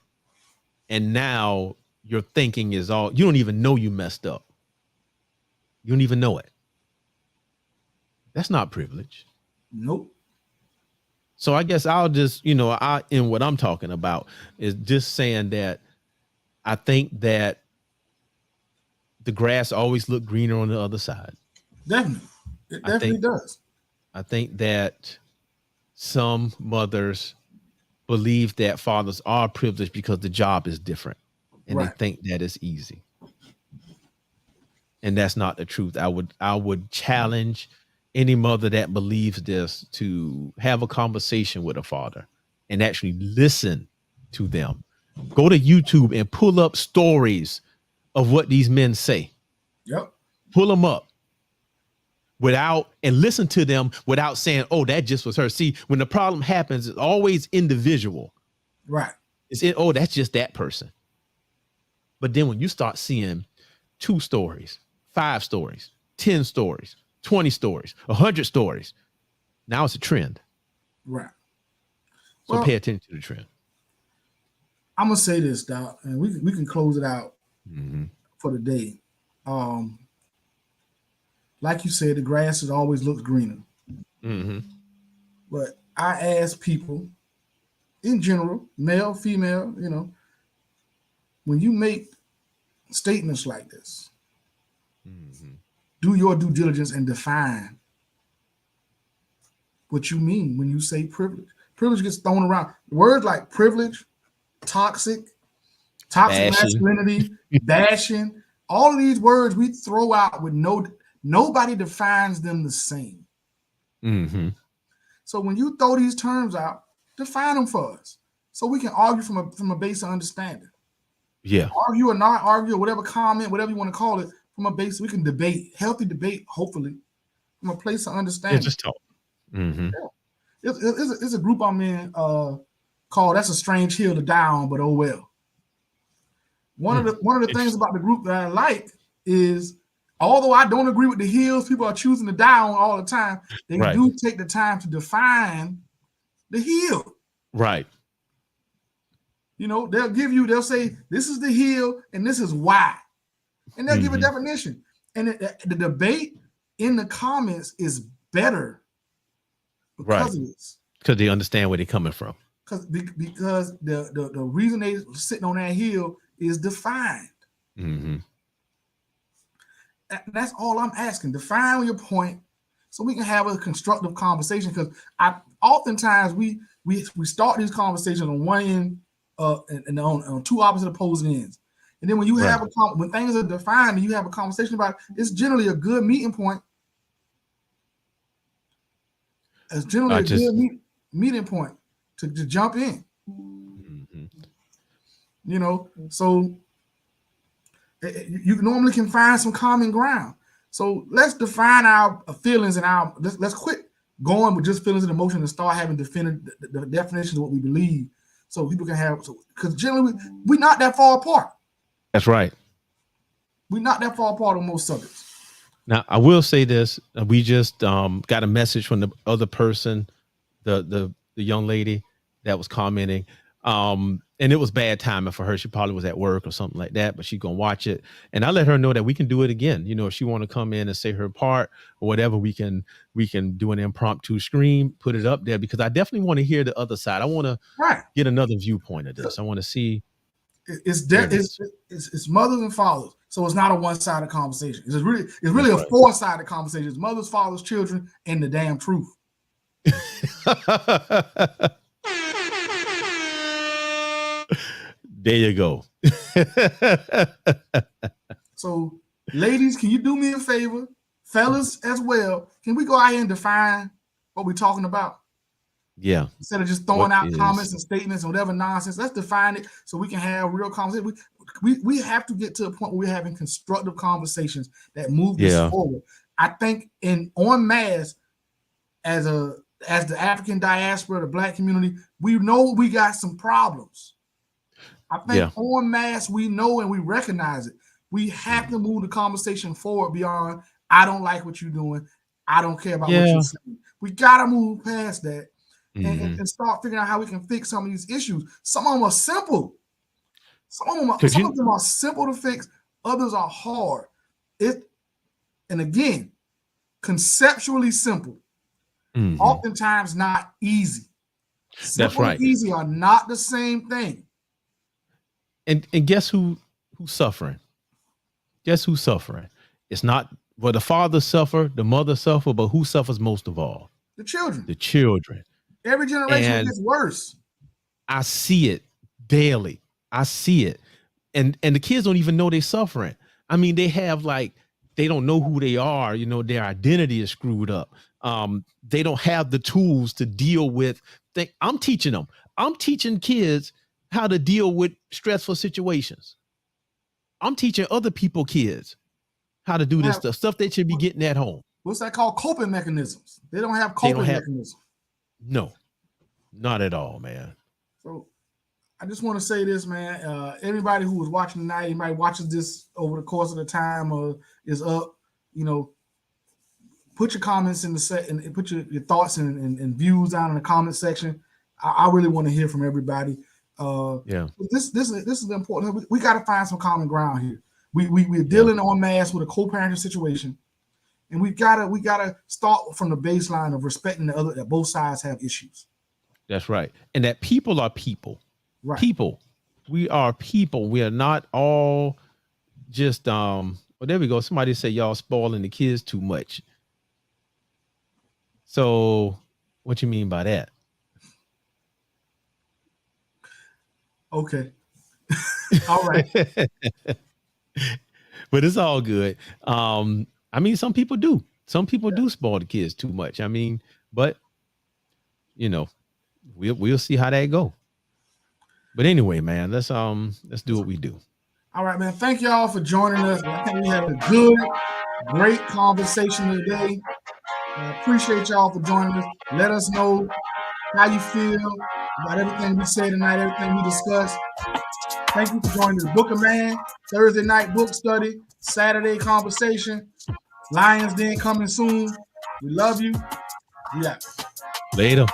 and now your thinking is all, you don't even know you messed up. You don't even know it. That's not privilege. Nope. So I guess I'll just, in what I'm talking about is just saying that I think that the grass always look greener on the other side. Definitely. It definitely does. I think that some mothers believe that fathers are privileged because the job is different, and they think that it's easy. And that's not the truth. I would challenge any mother that believes this to have a conversation with a father and actually listen to them. Go to YouTube and pull up stories of what these men say. Yep. Pull them up and listen to them without saying, oh, that just was her. See, when the problem happens, it's always individual. Right. Oh, that's just that person. But then when you start seeing 2 stories, 5 stories, 10 stories, 20 stories, 100 stories, now it's a trend. Right. So pay attention to the trend. I'm gonna say this, Doc, and we can close it out for the day. Like you said, the grass always looks greener. But I ask people in general, male, female, when you make statements like this, do your due diligence and define what you mean when you say privilege. Privilege gets thrown around. Words like privilege, toxic masculinity, bashing, all of these words we throw out with nobody defines them the same. So when you throw these terms out, define them for us so we can argue from a base of understanding. Yeah. Argue or not argue, or whatever comment, whatever you want to call it, from a base we can debate, healthy debate, hopefully, from a place of understanding. Yeah, just talk. It's a group I'm in called "That's a Strange Hill to Die On," but oh well. One of the things about the group that I like is, although I don't agree with the hills people are choosing to die on all the time, they do take the time to define the hill. Right. They'll say this is the hill and this is why, and they'll give a definition. And the debate in the comments is better because of this. Because they understand where they're coming from. Because the reason they sitting on that hill is defined. That's all I'm asking. Define your point so we can have a constructive conversation. Because oftentimes we start these conversations on one end and on 2 opposite opposing ends. And then when you have when things are defined and you have a conversation about it, it's generally a good meeting point. It's generally a good meeting point to jump in. So you normally can find some common ground. So let's define our feelings and let's quit going with just feelings and emotions and start having the definitions of what we believe, so people can have. Because generally we're not that far apart. That's right. We're not that far apart on most subjects. Now I will say this: we just got a message from the other person, the young lady that was commenting. And it was bad timing for her. She probably was at work or something like that, but she's gonna watch it. And I let her know that we can do it again. You know, if she want to come in and say her part or whatever, we can do an impromptu screen, put it up there, because I definitely want to hear the other side. I want to get another viewpoint of this. I want to see. It's mothers and fathers, so it's not a one-sided conversation. It's really a four-sided conversation. It's mothers, fathers, children, and the damn truth. There you go. So, ladies, can you do me a favor? Fellas as well, can we go out here and define what we're talking about? Yeah. Instead of just throwing out comments and statements and whatever nonsense, let's define it so we can have real conversation. We have to get to a point where we're having constructive conversations that move this forward. I think en masse, as the African diaspora, the Black community, we know we got some problems. I think en masse, we know and we recognize it. We have to move the conversation forward beyond, I don't like what you're doing, I don't care about what you're saying. We got to move past that and start figuring out how we can fix some of these issues. Some of them are simple. Some of them are simple to fix. Others are hard. And again, conceptually simple. Oftentimes not easy. Simple and easy are not the same thing. And guess who's suffering? Guess who's suffering? It's not the father suffer, the mother suffer, but who suffers most of all? The children. The children. Every generation gets worse. I see it daily. I see it. And the kids don't even know they're suffering. I mean, they don't know who they are. You know, their identity is screwed up. They don't have the tools to deal with things. I'm teaching them. I'm teaching kids how to deal with stressful situations. I'm teaching other kids how to do this stuff they should be getting at home. What's that called? Coping mechanisms. They don't have coping mechanisms. No, not at all, man. So I just want to say this, man. Everybody who was watching tonight, anybody watches this over the course of the time or is up, you know, put your comments in the set and put your thoughts and views down in the comment section. I really want to hear from everybody. This is important. We got to find some common ground here. We're dealing en masse with a co-parenting situation, and we gotta start from the baseline of respecting the other, that both sides have issues. That's right, and that people are people. Right. People, we are people. We are not all just well, there we go. Somebody said y'all spoiling the kids too much. So, what you mean by that? Okay. All right. But it's all good. I mean, some people do. Some people do spoil the kids too much. I mean, but you know, we'll see how that go. But anyway, man, let's do what we do. All right, man. Thank y'all for joining us. I think we had a great conversation today. Appreciate y'all for joining us. Let us know how you feel about everything we said tonight, everything we discussed. Thank you for joining the Book of Man, Thursday night book study, Saturday conversation. Lions Den coming soon. We love you. We out. Later.